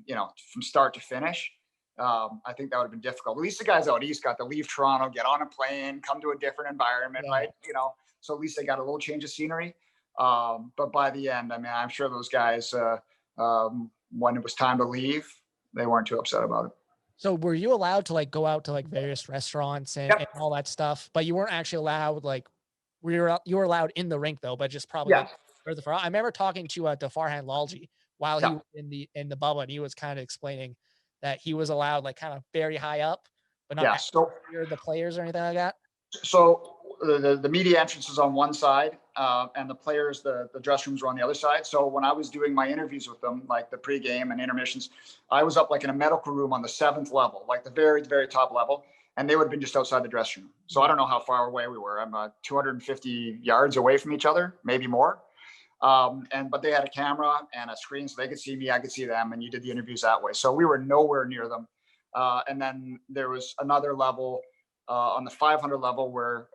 from start to finish. I think that would have been difficult. At least the guys out east got to leave Toronto, get on a plane, come to a different environment, right? So at least they got a little change of scenery. But by the end, I mean, I'm sure those guys, when it was time to leave, they weren't too upset about it. So were you allowed to go out to various restaurants and all that stuff, but you weren't actually allowed, you were allowed in the rink though, but just probably further far. I remember talking to Farhan Lalji while he was in the bubble, and he was kind of explaining that he was allowed kind of very high up, but not near the players or anything like that. So the media entrance is on one side, and the players, the dress rooms were on the other side. So when I was doing my interviews with them, like the pregame and intermissions, I was up in a medical room on the 7th level, like the very, very top level, and they would have been just outside the dress room. So I don't know how far away we were. I'm 250 yards away from each other, maybe more. But they had a camera and a screen so they could see me, I could see them, and you did the interviews that way. So we were nowhere near them. And then there was another level on the 500 level where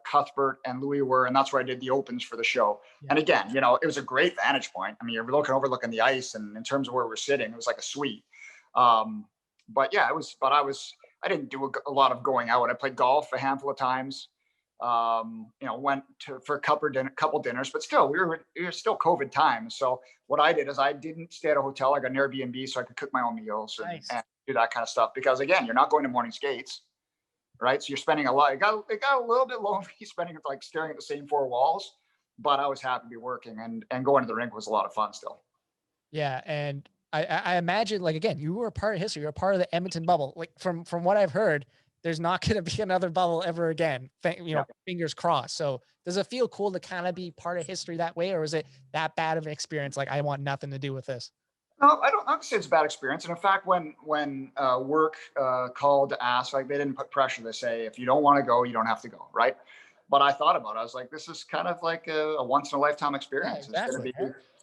Cuthbert and Louis were, and that's where I did the opens for the show. Yeah. And again, it was a great vantage point. I mean, you're overlooking the ice, and in terms of where we're sitting, it was like a suite. But yeah, it was. But I didn't do a lot of going out. I played golf a handful of times. Went for a couple dinners, but still, we were still COVID times. So what I did is I didn't stay at a hotel. I got an Airbnb so I could cook my own meals and do that kind of stuff. Because again, you're not going to morning skates. Right. So you're spending a lot. It got a little bit lonely spending staring at the same four walls, but I was happy to be working and going to the rink was a lot of fun still. Yeah. And I imagine again, you were a part of history. You're a part of the Edmonton bubble. From what I've heard, there's not going to be another bubble ever again. Fingers crossed. So does it feel cool to kind of be part of history that way? Or is it that bad of an experience? I want nothing to do with this. No, I don't say it's a bad experience. And in fact, when work called to ask, they didn't put pressure. They say, if you don't want to go, you don't have to go. Right. But I thought about it. I was like, this is kind of like a once in a lifetime experience. Yeah, exactly.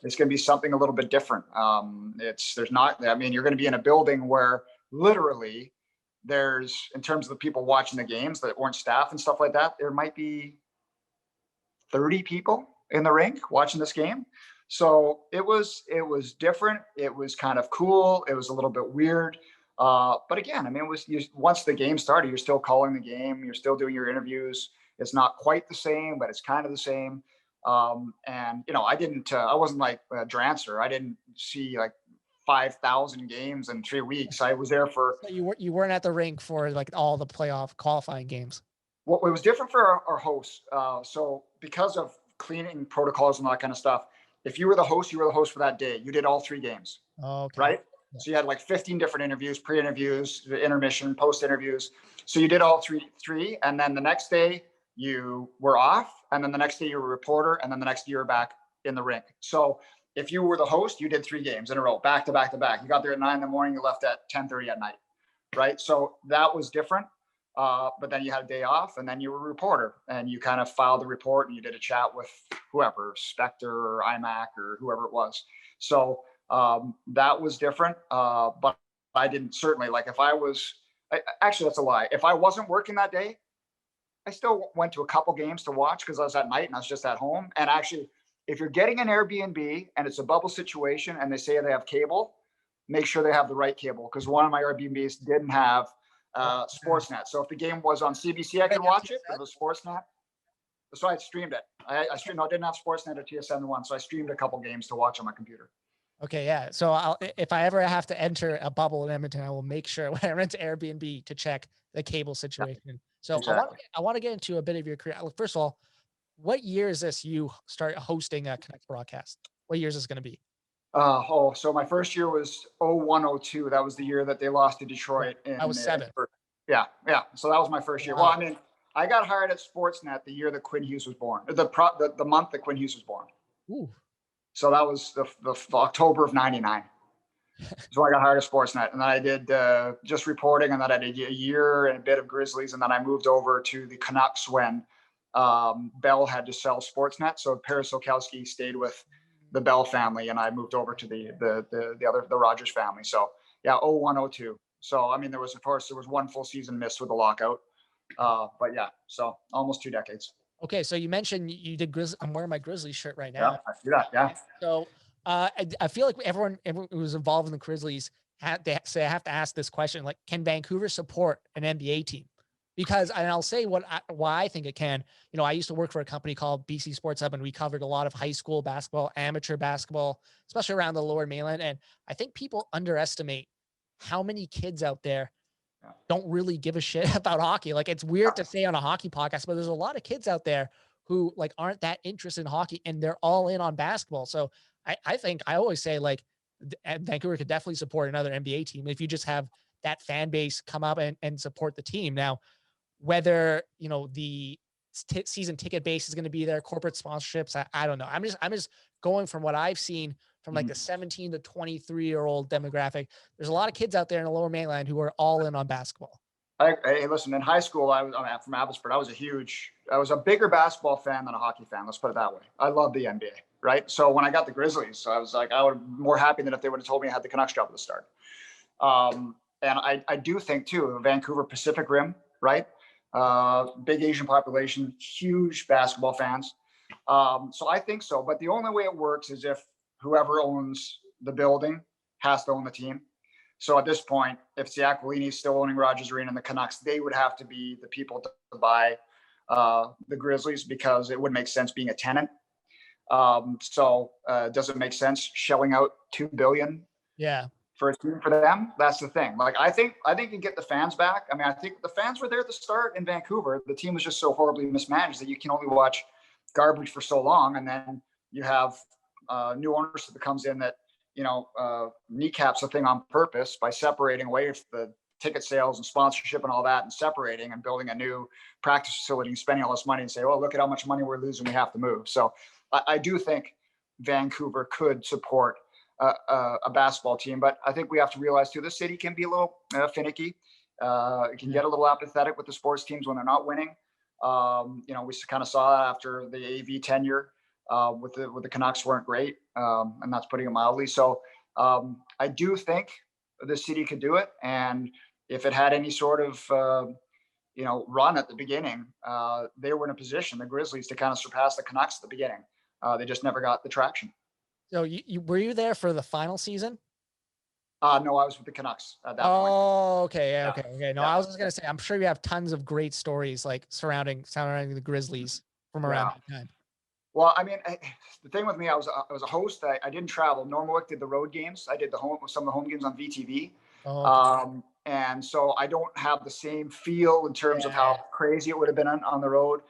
It's going to be something a little bit different. You're going to be in a building where literally there's, in terms of the people watching the games that weren't staff and stuff like that, there might be 30 people in the rink watching this game. So it was different. It was kind of cool. It was a little bit weird. But again, I mean, once the game started, you're still calling the game. You're still doing your interviews. It's not quite the same, but it's kind of the same. I wasn't like Drancer. I didn't see 5,000 games in 3 weeks. I was there for So you weren't at the rink for like all the playoff qualifying games. what was different for our hosts. So because of cleaning protocols and all that kind of stuff, if you were the host, you were the host for that day. You did all 3 games, Oh, okay. right? Yeah. So you had like 15 different interviews, pre-interviews, intermission, post-interviews. So you did all three, and then the next day you were off, and then the next day you were a reporter, and then the next day you were back in the rink. So if you were the host, you did 3 games in a row, back to back to back. You got there at 9 a.m, you left at 10:30 at night, right? So that was different. But then you had a day off, and then you were a reporter, and you kind of filed the report, and you did a chat with whoever, Spectre or iMac or whoever it was. So that was different. But I didn't certainly like if I was actually, that's a lie. If I wasn't working that day, I still went to a couple games to watch because I was at night and I was just at home. And actually, if you're getting an Airbnb and it's a bubble situation and they say they have cable, make sure they have the right cable, because one of my Airbnbs didn't have Sportsnet. So if the game was on CBC, I could watch it. If it was Sportsnet, so I streamed it. I streamed. No, I didn't have Sportsnet or TSN1, so I streamed a couple games to watch on my computer. Okay, yeah. So if I ever have to enter a bubble in Edmonton, I will make sure when I rent Airbnb to check the cable situation. So Exactly. I want to get into a bit of your career. First of all, what year is this you start hosting a Canucks broadcast? What year is this going to be? So my first year was 0102. That was the year that they lost to Detroit. I was 7. Yeah. So that was my first year. Wow. Well, I mean, I got hired at Sportsnet the year that Quinn Hughes was born, the month that Quinn Hughes was born. Ooh. So that was the October of '99. So I got hired at Sportsnet, and then I did just reporting, and then I did a year and a bit of Grizzlies, and then I moved over to the Canucks when Bell had to sell Sportsnet. So Paris Okowski stayed with the Bell family, and I moved over to the Rogers family. So yeah, 0102. So I mean, there was one full season missed with the lockout, but yeah, so almost 2 decades. Okay, so you mentioned you did Grizzly. I'm wearing my Grizzlies shirt right Yeah, now. I see that. Yeah. So I feel like everyone who was involved in the Grizzlies had to say, I have to ask this question: like, can Vancouver support an NBA team? Because, and I'll say why I think it can. You know, I used to work for a company called BC Sports Hub, and we covered a lot of high school basketball, amateur basketball, especially around the Lower Mainland. And I think people underestimate how many kids out there don't really give a shit about hockey. Like, it's weird to say on a hockey podcast, but there's a lot of kids out there who like aren't that interested in hockey, and they're all in on basketball. So I think I always say, like, Vancouver could definitely support another NBA team if you just have that fan base come up and support the team. Now, whether, you know, the season ticket base is going to be there, corporate sponsorships, I don't know. I'm just going from what I've seen from like the 17 to 23-year-old demographic. There's a lot of kids out there in the Lower Mainland who are all in on basketball. Hey, listen, in high school, I mean, from Abbotsford. I was a bigger basketball fan than a hockey fan. Let's put it that way. I love the NBA, right? So when I got the Grizzlies, I was like, I would be more happy than if they would have told me I had the Canucks job at the start. And I do think too, Vancouver Pacific Rim, right? Big Asian population, huge basketball fans. So I think so. But the only way it works is if whoever owns the building has to own the team. So at this point, if the Aquilini is still owning Rogers Arena and the Canucks, they would have to be the people to buy the Grizzlies, because it would make sense being a tenant. So does it make sense shelling out $2 billion? Yeah. For a team for them? That's the thing. Like, I think you get the fans back. I mean, I think the fans were there at the start in Vancouver. The team was just so horribly mismanaged that you can only watch garbage for so long, and then you have new ownership that comes in that, you know, kneecaps the thing on purpose by separating away the ticket sales and sponsorship and all that, and separating and building a new practice facility and spending all this money and say, oh, look at how much money we're losing, we have to move. So I do think Vancouver could support a basketball team, but I think we have to realize too, the city can be a little finicky. It can get a little apathetic with the sports teams when they're not winning. You know, we kind of saw that after the AV tenure with the Canucks weren't great, and that's putting it mildly. So I do think the city could do it, and if it had any sort of you know, run at the beginning, they were in a position, the Grizzlies, to kind of surpass the Canucks at the beginning. They just never got the traction. So were you there for the final season? No, I was with the Canucks at that point. Oh, okay. Yeah, Yeah. okay. No, Yeah. I was just gonna say, I'm sure you have tons of great stories like surrounding the Grizzlies from around that time. Well, I mean, the thing with me, I was a host. I didn't travel. Normal did the road games. I did some of the home games on VTV. Oh, okay. And so I don't have the same feel in terms of Yeah. how crazy it would have been on the road.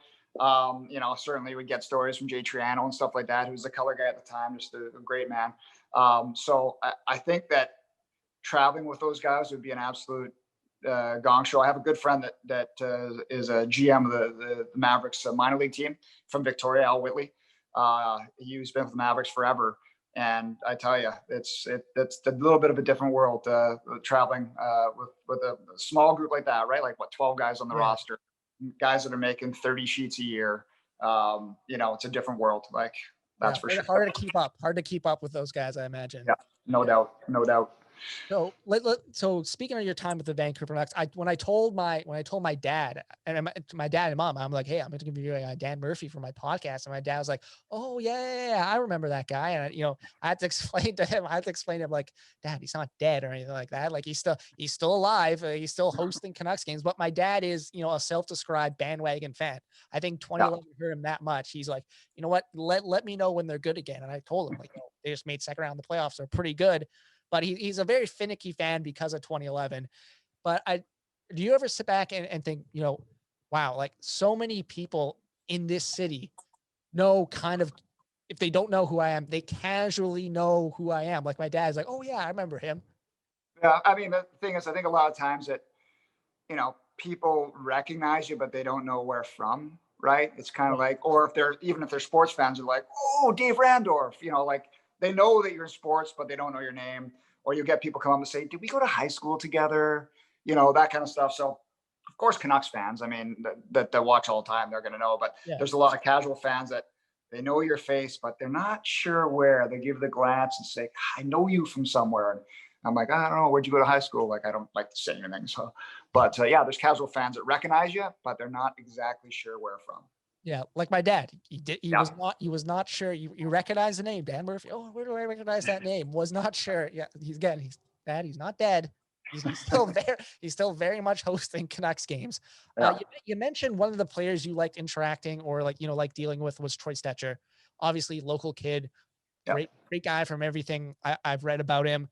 Certainly we get stories from Jay Triano and stuff like that, who was the color guy at the time, just a great man. So I think that traveling with those guys would be an absolute gong show. I have a good friend that is a GM of the Mavericks minor league team from Victoria, Al Whitley. He's been with the Mavericks forever, and I tell you, it's a little bit of a different world traveling with a small group like that, right? Like 12 guys on the Yeah. roster, guys that are making 30 sheets a year. It's a different world. Like that's for sure. Hard to keep up. Hard to keep up with those guys, I imagine. Yeah, no doubt, no doubt. So speaking of your time with the Vancouver Canucks, when I told my dad and my dad and mom, I'm like, hey, I'm going to give you Dan Murphy for my podcast, and my dad was like, oh yeah, I remember that guy, and I had to explain to him, like, Dad, he's not dead or anything like that, like he's still alive, he's still hosting Canucks games, but my dad is a self-described bandwagon fan. I think Yeah. 2011 hurt him that much. He's like, you know what, let me know when they're good again, and I told him, like, they just made second round of the playoffs, they're pretty good. But he's a very finicky fan because of 2011. But do you ever sit back and think, wow, like so many people in this city know kind of, if they don't know who I am, they casually know who I am. Like my dad's like, oh yeah, I remember him. Yeah, I mean, the thing is, I think a lot of times that, people recognize you, but they don't know where from, right? It's kind of like, or even if they're sports fans, are like, oh, Dave Randorf, like they know that you're in sports, but they don't know your name. Or you get people come up and say, did we go to high school together? That kind of stuff. So of course, Canucks fans, I mean, that watch all the time, they're going to know, but Yeah. there's a lot of casual fans that they know your face, but they're not sure where. They give the glance and say, I know you from somewhere. And I'm like, I don't know, where'd you go to high school? Like, I don't like to say anything. So, but yeah, there's casual fans that recognize you, but th're not exactly sure where from. Yeah, like my dad. He Yeah. was not sure. You recognize the name, Dan Murphy. Oh, where do I recognize that name? Was not sure. Yeah, he's dad. He's not dead. He's still there. He's still very much hosting Canucks games. Yeah. You mentioned one of the players you liked interacting or like dealing with was Troy Stetcher. Obviously, local kid, Yeah. great guy from everything I've read about him.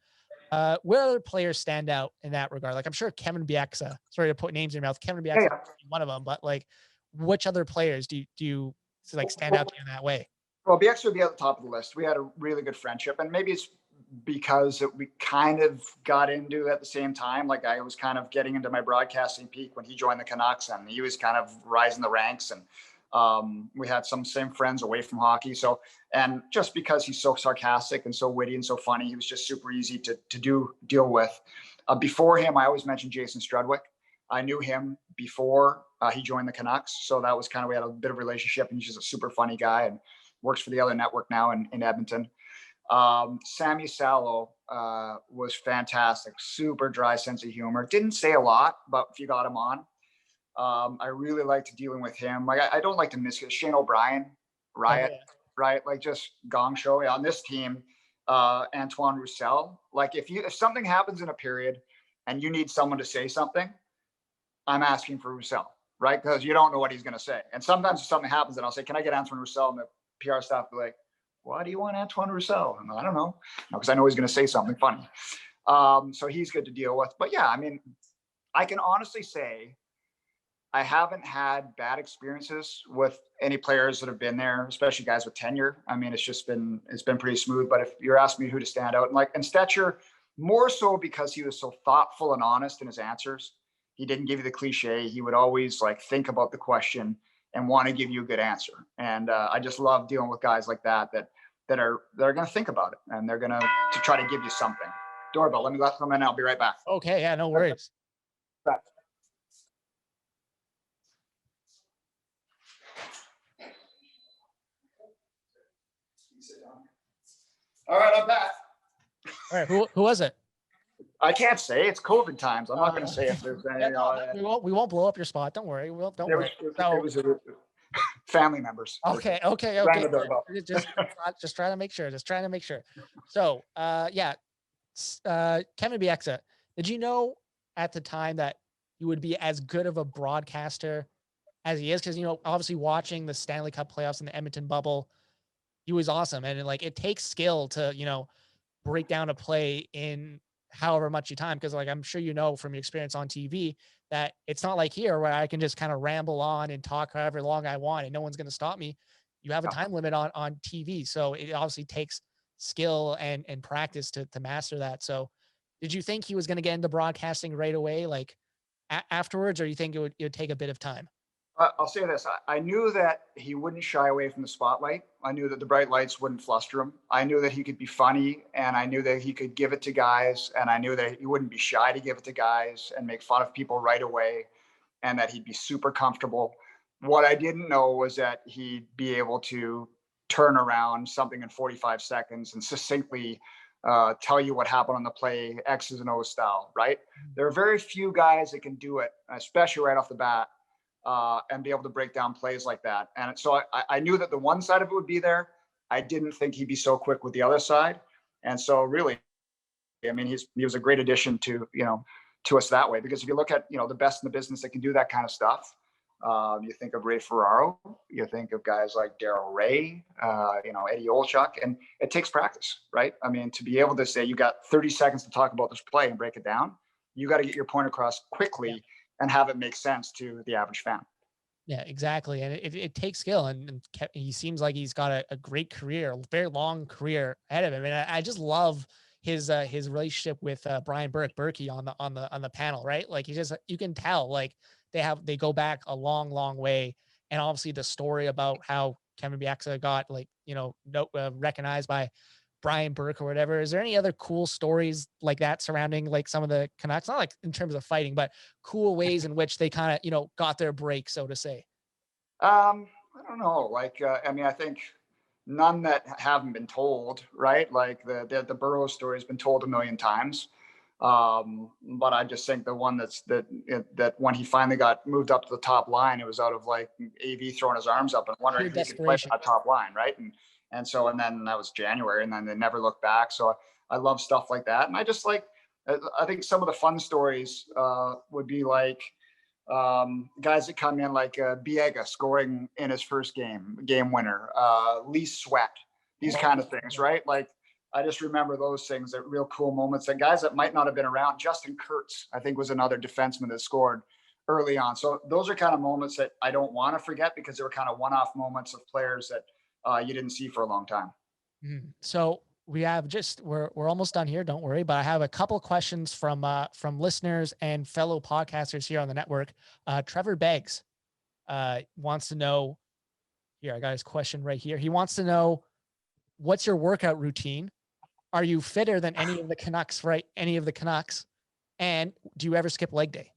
Where other players stand out in that regard? Like I'm sure Kevin Bieksa. Sorry to put names in your mouth. Kevin Bieksa Yeah. is one of them, but like, which other players do you like stand out to you in that way? Well, BX would be at the top of the list. We had a really good friendship, and maybe it's because we kind of got into it at the same time. Like I was kind of getting into my broadcasting peak when he joined the Canucks, and he was kind of rising the ranks. And we had some same friends away from hockey. So, and just because he's so sarcastic and so witty and so funny, he was just super easy to deal with. Before him, I always mentioned Jason Strudwick. I knew him before he joined the Canucks, so that was kind of, we had a bit of a relationship, and he's just a super funny guy and works for the other network now in Edmonton. Sammy Salo was fantastic, super dry sense of humor. Didn't say a lot, but if you got him on, I really liked dealing with him. Like I don't like to miss Shane O'Brien, Riot, right? Like just gong show on this team. Antoine Roussel. Like if something happens in a period and you need someone to say something, I'm asking for Roussel, right? Because you don't know what he's going to say. And sometimes if something happens, and I'll say, can I get Antoine Roussel? And the PR staff will be like, why do you want Antoine Roussel? And I don't know, because I know he's going to say something funny. So he's good to deal with. But yeah, I mean, I can honestly say I haven't had bad experiences with any players that have been there, especially guys with tenure. I mean, it's been pretty smooth. But if you're asking me who to stand out, and Stetcher, more so because he was so thoughtful and honest in his answers. He didn't give you the cliche. He would always like think about the question and want to give you a good answer. And I just love dealing with guys like that are going to think about it, and they're going to try to give you something. Doorbell, let them in. I'll be right back. Okay, yeah, no worries. Back. All right, I'm back. All right, who was it? I can't say. It's COVID times. I'm not going to say if there's any. We won't blow up your spot. Don't worry. Don't worry. It was family members. Okay. Just trying to make sure. So, Kevin Bieksa, did you know at the time that you would be as good of a broadcaster as he is? Because, obviously watching the Stanley Cup playoffs in the Edmonton bubble, he was awesome. And like, it takes skill to, break down a play in however much you time. Cause like, I'm sure, from your experience on TV that it's not like here where I can just kind of ramble on and talk however long I want and no one's going to stop me. You have a Yeah. time limit on TV. So it obviously takes skill and practice to master that. So did you think he was going to get into broadcasting right away? Like afterwards, or you think it would take a bit of time? I'll say this. I knew that he wouldn't shy away from the spotlight. I knew that the bright lights wouldn't fluster him. I knew that he could be funny, and I knew that he could give it to guys, and I knew that he wouldn't be shy to give it to guys and make fun of people right away, and that he'd be super comfortable. What I didn't know was that he'd be able to turn around something in 45 seconds and succinctly tell you what happened on the play, X's and O's style, right? There are very few guys that can do it, especially right off the bat, and be able to break down plays like that. And so I knew that the one side of it would be there. I didn't think he'd be so quick with the other side. And so really, I mean, he was a great addition to us that way, because if you look at, the best in the business that can do that kind of stuff, you think of Ray Ferraro, you think of guys like Daryl Ray, Eddie Olchuk, and it takes practice, right? I mean, to be able to say you got 30 seconds to talk about this play and break it down, you got to get your point across quickly and have it make sense to the average fan. Yeah, exactly. And it takes skill, and he seems like he's got a great career, a very long career ahead of him. And I just love his relationship with Brian Berkey on the panel, right? Like you can tell like they go back a long, long way. And obviously the story about how Kevin Bieksa got like, recognized by Brian Burke or whatever. Is there any other cool stories like that surrounding like some of the Canucks? Not like in terms of fighting, but cool ways in which they kind of, got their break, so to say. I don't know. Like, I mean, I think none that haven't been told, right? Like the Burrows story has been told a million times. But I just think the one that when he finally got moved up to the top line, it was out of like AV throwing his arms up and wondering Pure if he could play desperation. that top line, right? And then that was January, and then they never looked back. So I love stuff like that, and I just like, I think some of the fun stories would be like guys that come in like Biega scoring in his first game winner, Lee Sweat, these kind of things, right? Like I just remember those things, that real cool moments. And guys that might not have been around, Justin Kurtz, I think, was another defenseman that scored early on. So those are kind of moments that I don't want to forget, because they were kind of one-off moments of players that you didn't see for a long time. So we have we're almost done here. Don't worry, but I have a couple questions from listeners and fellow podcasters here on the network. Trevor Beggs wants to know. Here, I got his question right here. He wants to know, what's your workout routine? Are you fitter than any of the Canucks, right? Any of the Canucks? And do you ever skip leg day?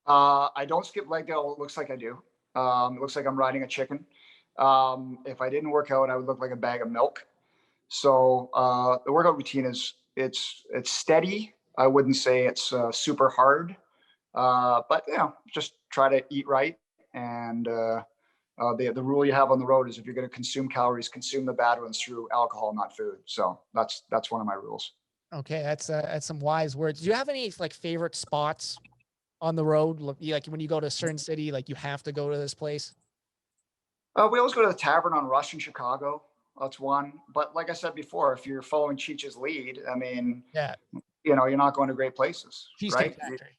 I don't skip leg day. It looks like I do. It looks like I'm riding a chicken. If I didn't work out, I would look like a bag of milk. So the workout routine it's steady. I wouldn't say it's super hard, but just try to eat right. And the rule you have on the road is, if you're going to consume calories, consume the bad ones through alcohol, not food. So that's one of my rules. Okay, that's some wise words. Do you have any like favorite spots on the road? Like when you go to a certain city, like you have to go to this place? We always go to the Tavern on Rush in Chicago. That's one. But like I said before, if you're following Cheech's lead, I mean, Yeah, you're not going to great places, Cheesecake right? Factory.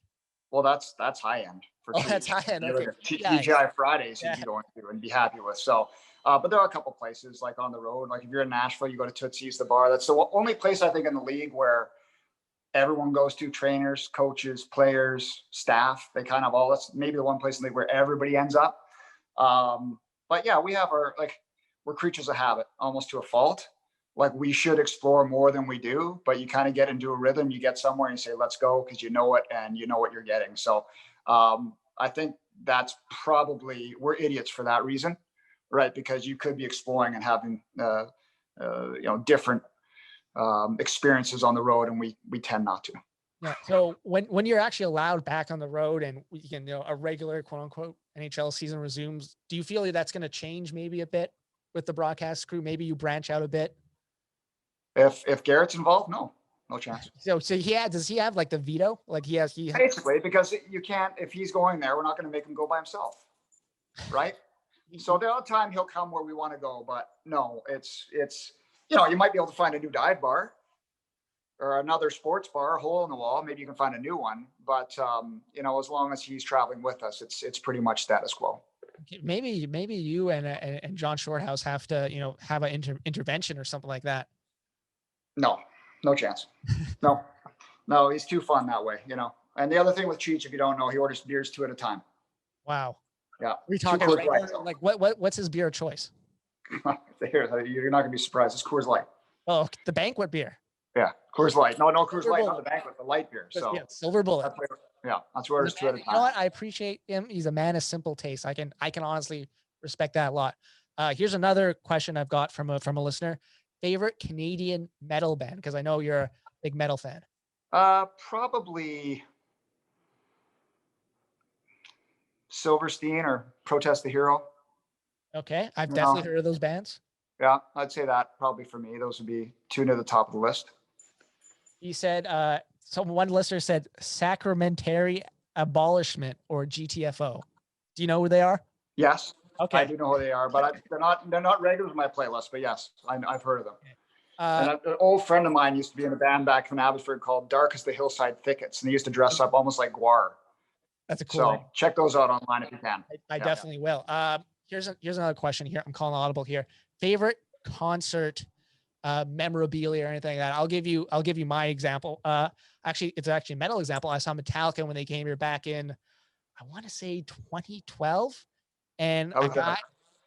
Well, that's high end for Oh, that's Cheech. high end. You Okay, look at yeah, TGI Fridays, you'd yeah. be going to and be happy with. So, but there are a couple places like on the road. Like if you're in Nashville, you go to Tootsie's, the bar. That's the only place I think in the league where everyone goes to: trainers, coaches, players, staff. They kind of all, that's maybe the one place in the league where everybody ends up. But yeah, we have we're creatures of habit almost to a fault. Like we should explore more than we do, but you kind of get into a rhythm. You get somewhere and you say, let's go, because you know it and you know what you're getting. So I think that's probably, we're idiots for that reason, right? Because you could be exploring and having different experiences on the road, and we tend not to. Yeah. So when you're actually allowed back on the road and we can, a regular quote unquote NHL season resumes, do you feel like that's going to change maybe a bit with the broadcast crew? Maybe you branch out a bit. If Garrett's involved, no chance. So does he have like the veto? Like Basically, because you can't, if he's going there, we're not going to make him go by himself, right? So the other time he'll come where we want to go, but no, it's you might be able to find a new dive bar or another sports bar, a hole in the wall. Maybe you can find a new one, but as long as he's traveling with us, it's pretty much status quo. Maybe you and John Shorthouse have to have an intervention or something like that. No, no chance. No, he's too fun that way. And the other thing with Cheech, if you don't know, he orders beers 2 at a time. Wow. Yeah. We talking regular, like what's his beer choice? You're not gonna be surprised. It's Coors Light. Oh, the banquet beer. Yeah, Coors Light. No, Coors Light, not the banquet, the light beer. So yeah, Silver Bullet. That's where it's 2 at a time. You know what? I appreciate him. He's a man of simple taste. I can honestly respect that a lot. Here's another question I've got from a listener. Favorite Canadian metal band? Because I know you're a big metal fan. Probably Silverstein or Protest the Hero. Okay, I've definitely heard of those bands. Yeah, I'd say that probably for me. Those would be 2 near the top of the list. He said, one listener said Sacramentary Abolishment or GTFO. Do you know who they are? Yes. Okay. I do know who they are, but they're not regulars in my playlist, but yes, I've heard of them. And an old friend of mine used to be in a band back from Abbotsford called Dark as the Hillside Thickets, and they used to dress up almost like Guar. That's a cool name. Check those out online if you can. I definitely will. Here's another question here. I'm calling audible here. Favorite concert memorabilia or anything like that. I'll give you my example. It's actually a metal example. I saw Metallica when they came here back in, I want to say 2012. And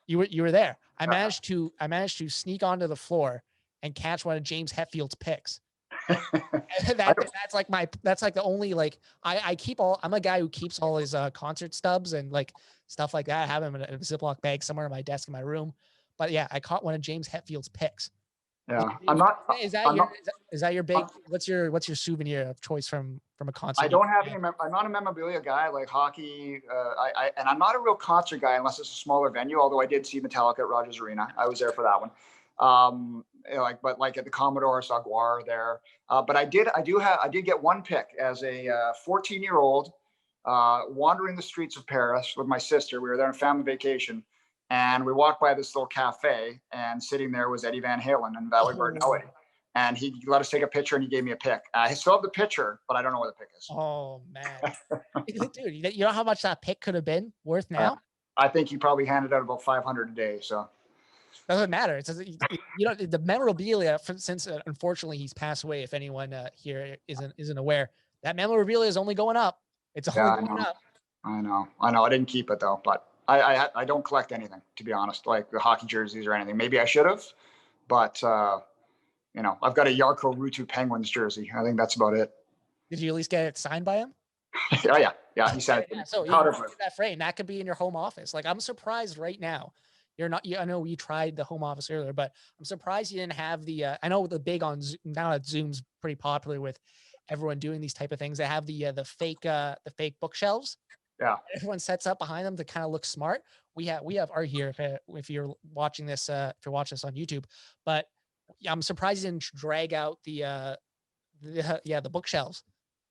you were there. I managed to sneak onto the floor and catch one of James Hetfield's picks. That's like the only, like, I'm a guy who keeps all his concert stubs and like stuff like that. I have them in a Ziploc bag somewhere in my desk in my room. But yeah, I caught one of James Hetfield's picks. Yeah, Is that your big? What's your souvenir of choice from a concert? I don't have any. I'm not a memorabilia guy. I like hockey. And I'm not a real concert guy unless it's a smaller venue. Although I did see Metallica at Rogers Arena. I was there for that one. But at the Commodore, I saw Guar there. But I did get one pick as a 14-year-old wandering the streets of Paris with my sister. We were there on family vacation. And we walked by this little cafe, and sitting there was Eddie Van Halen and Valerie Bertinelli. And he let us take a picture, and he gave me a pick. I still have the picture, but I don't know where the pick is. Oh, man. Dude, you know how much that pick could have been worth now? I think he probably handed out about 500 a day. So doesn't matter. It's the memorabilia, since unfortunately he's passed away. If anyone here isn't aware, that memorabilia is only going up. It's only going up. I know. I didn't keep it though, but I don't collect anything, to be honest, like the hockey jerseys or anything. Maybe I should have, but I've got a Jarkko Ruutu Penguins jersey. I think that's about it. Did you at least get it signed by him? Yeah. He said, so you that frame that could be in your home office. Like, I'm surprised right now. I know you tried the home office earlier, but I'm surprised you didn't have the, I know the big on Zoom, now that Zoom's pretty popular with everyone doing these type of things. They have the fake bookshelves. Yeah. Everyone sets up behind them to kind of look smart. We have art here if you're watching this, if you're watching this on YouTube, but I'm surprised you didn't drag out the bookshelves.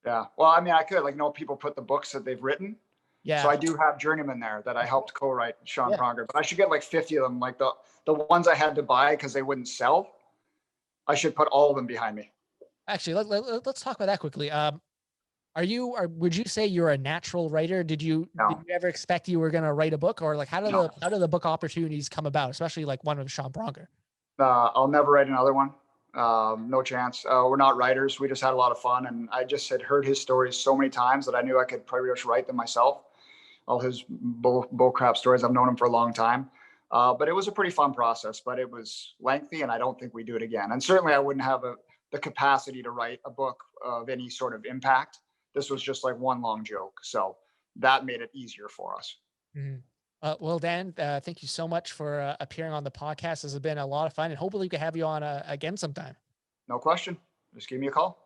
Yeah. Well, I mean, I could, people put the books that they've written. Yeah. So I do have Journeyman there that I helped co-write, Sean Pronger, but I should get 50 of them, like the ones I had to buy because they wouldn't sell. I should put all of them behind me. Actually, let's talk about that quickly. Would you say you're a natural writer? Did you ever expect you were going to write a book, or like how do the book opportunities come about, especially like one with Sean Pronger? I'll never write another one. No chance. We're not writers. We just had a lot of fun, and I just had heard his stories so many times that I knew I could pretty much write them myself. All his bull crap stories. I've known him for a long time. But it was a pretty fun process, but it was lengthy, and I don't think we do it again. And certainly I wouldn't have the capacity to write a book of any sort of impact. This was just like one long joke. So that made it easier for us. Mm-hmm. Well, Dan, thank you so much for appearing on the podcast. This has been a lot of fun, and hopefully we can have you on again sometime. No question. Just give me a call.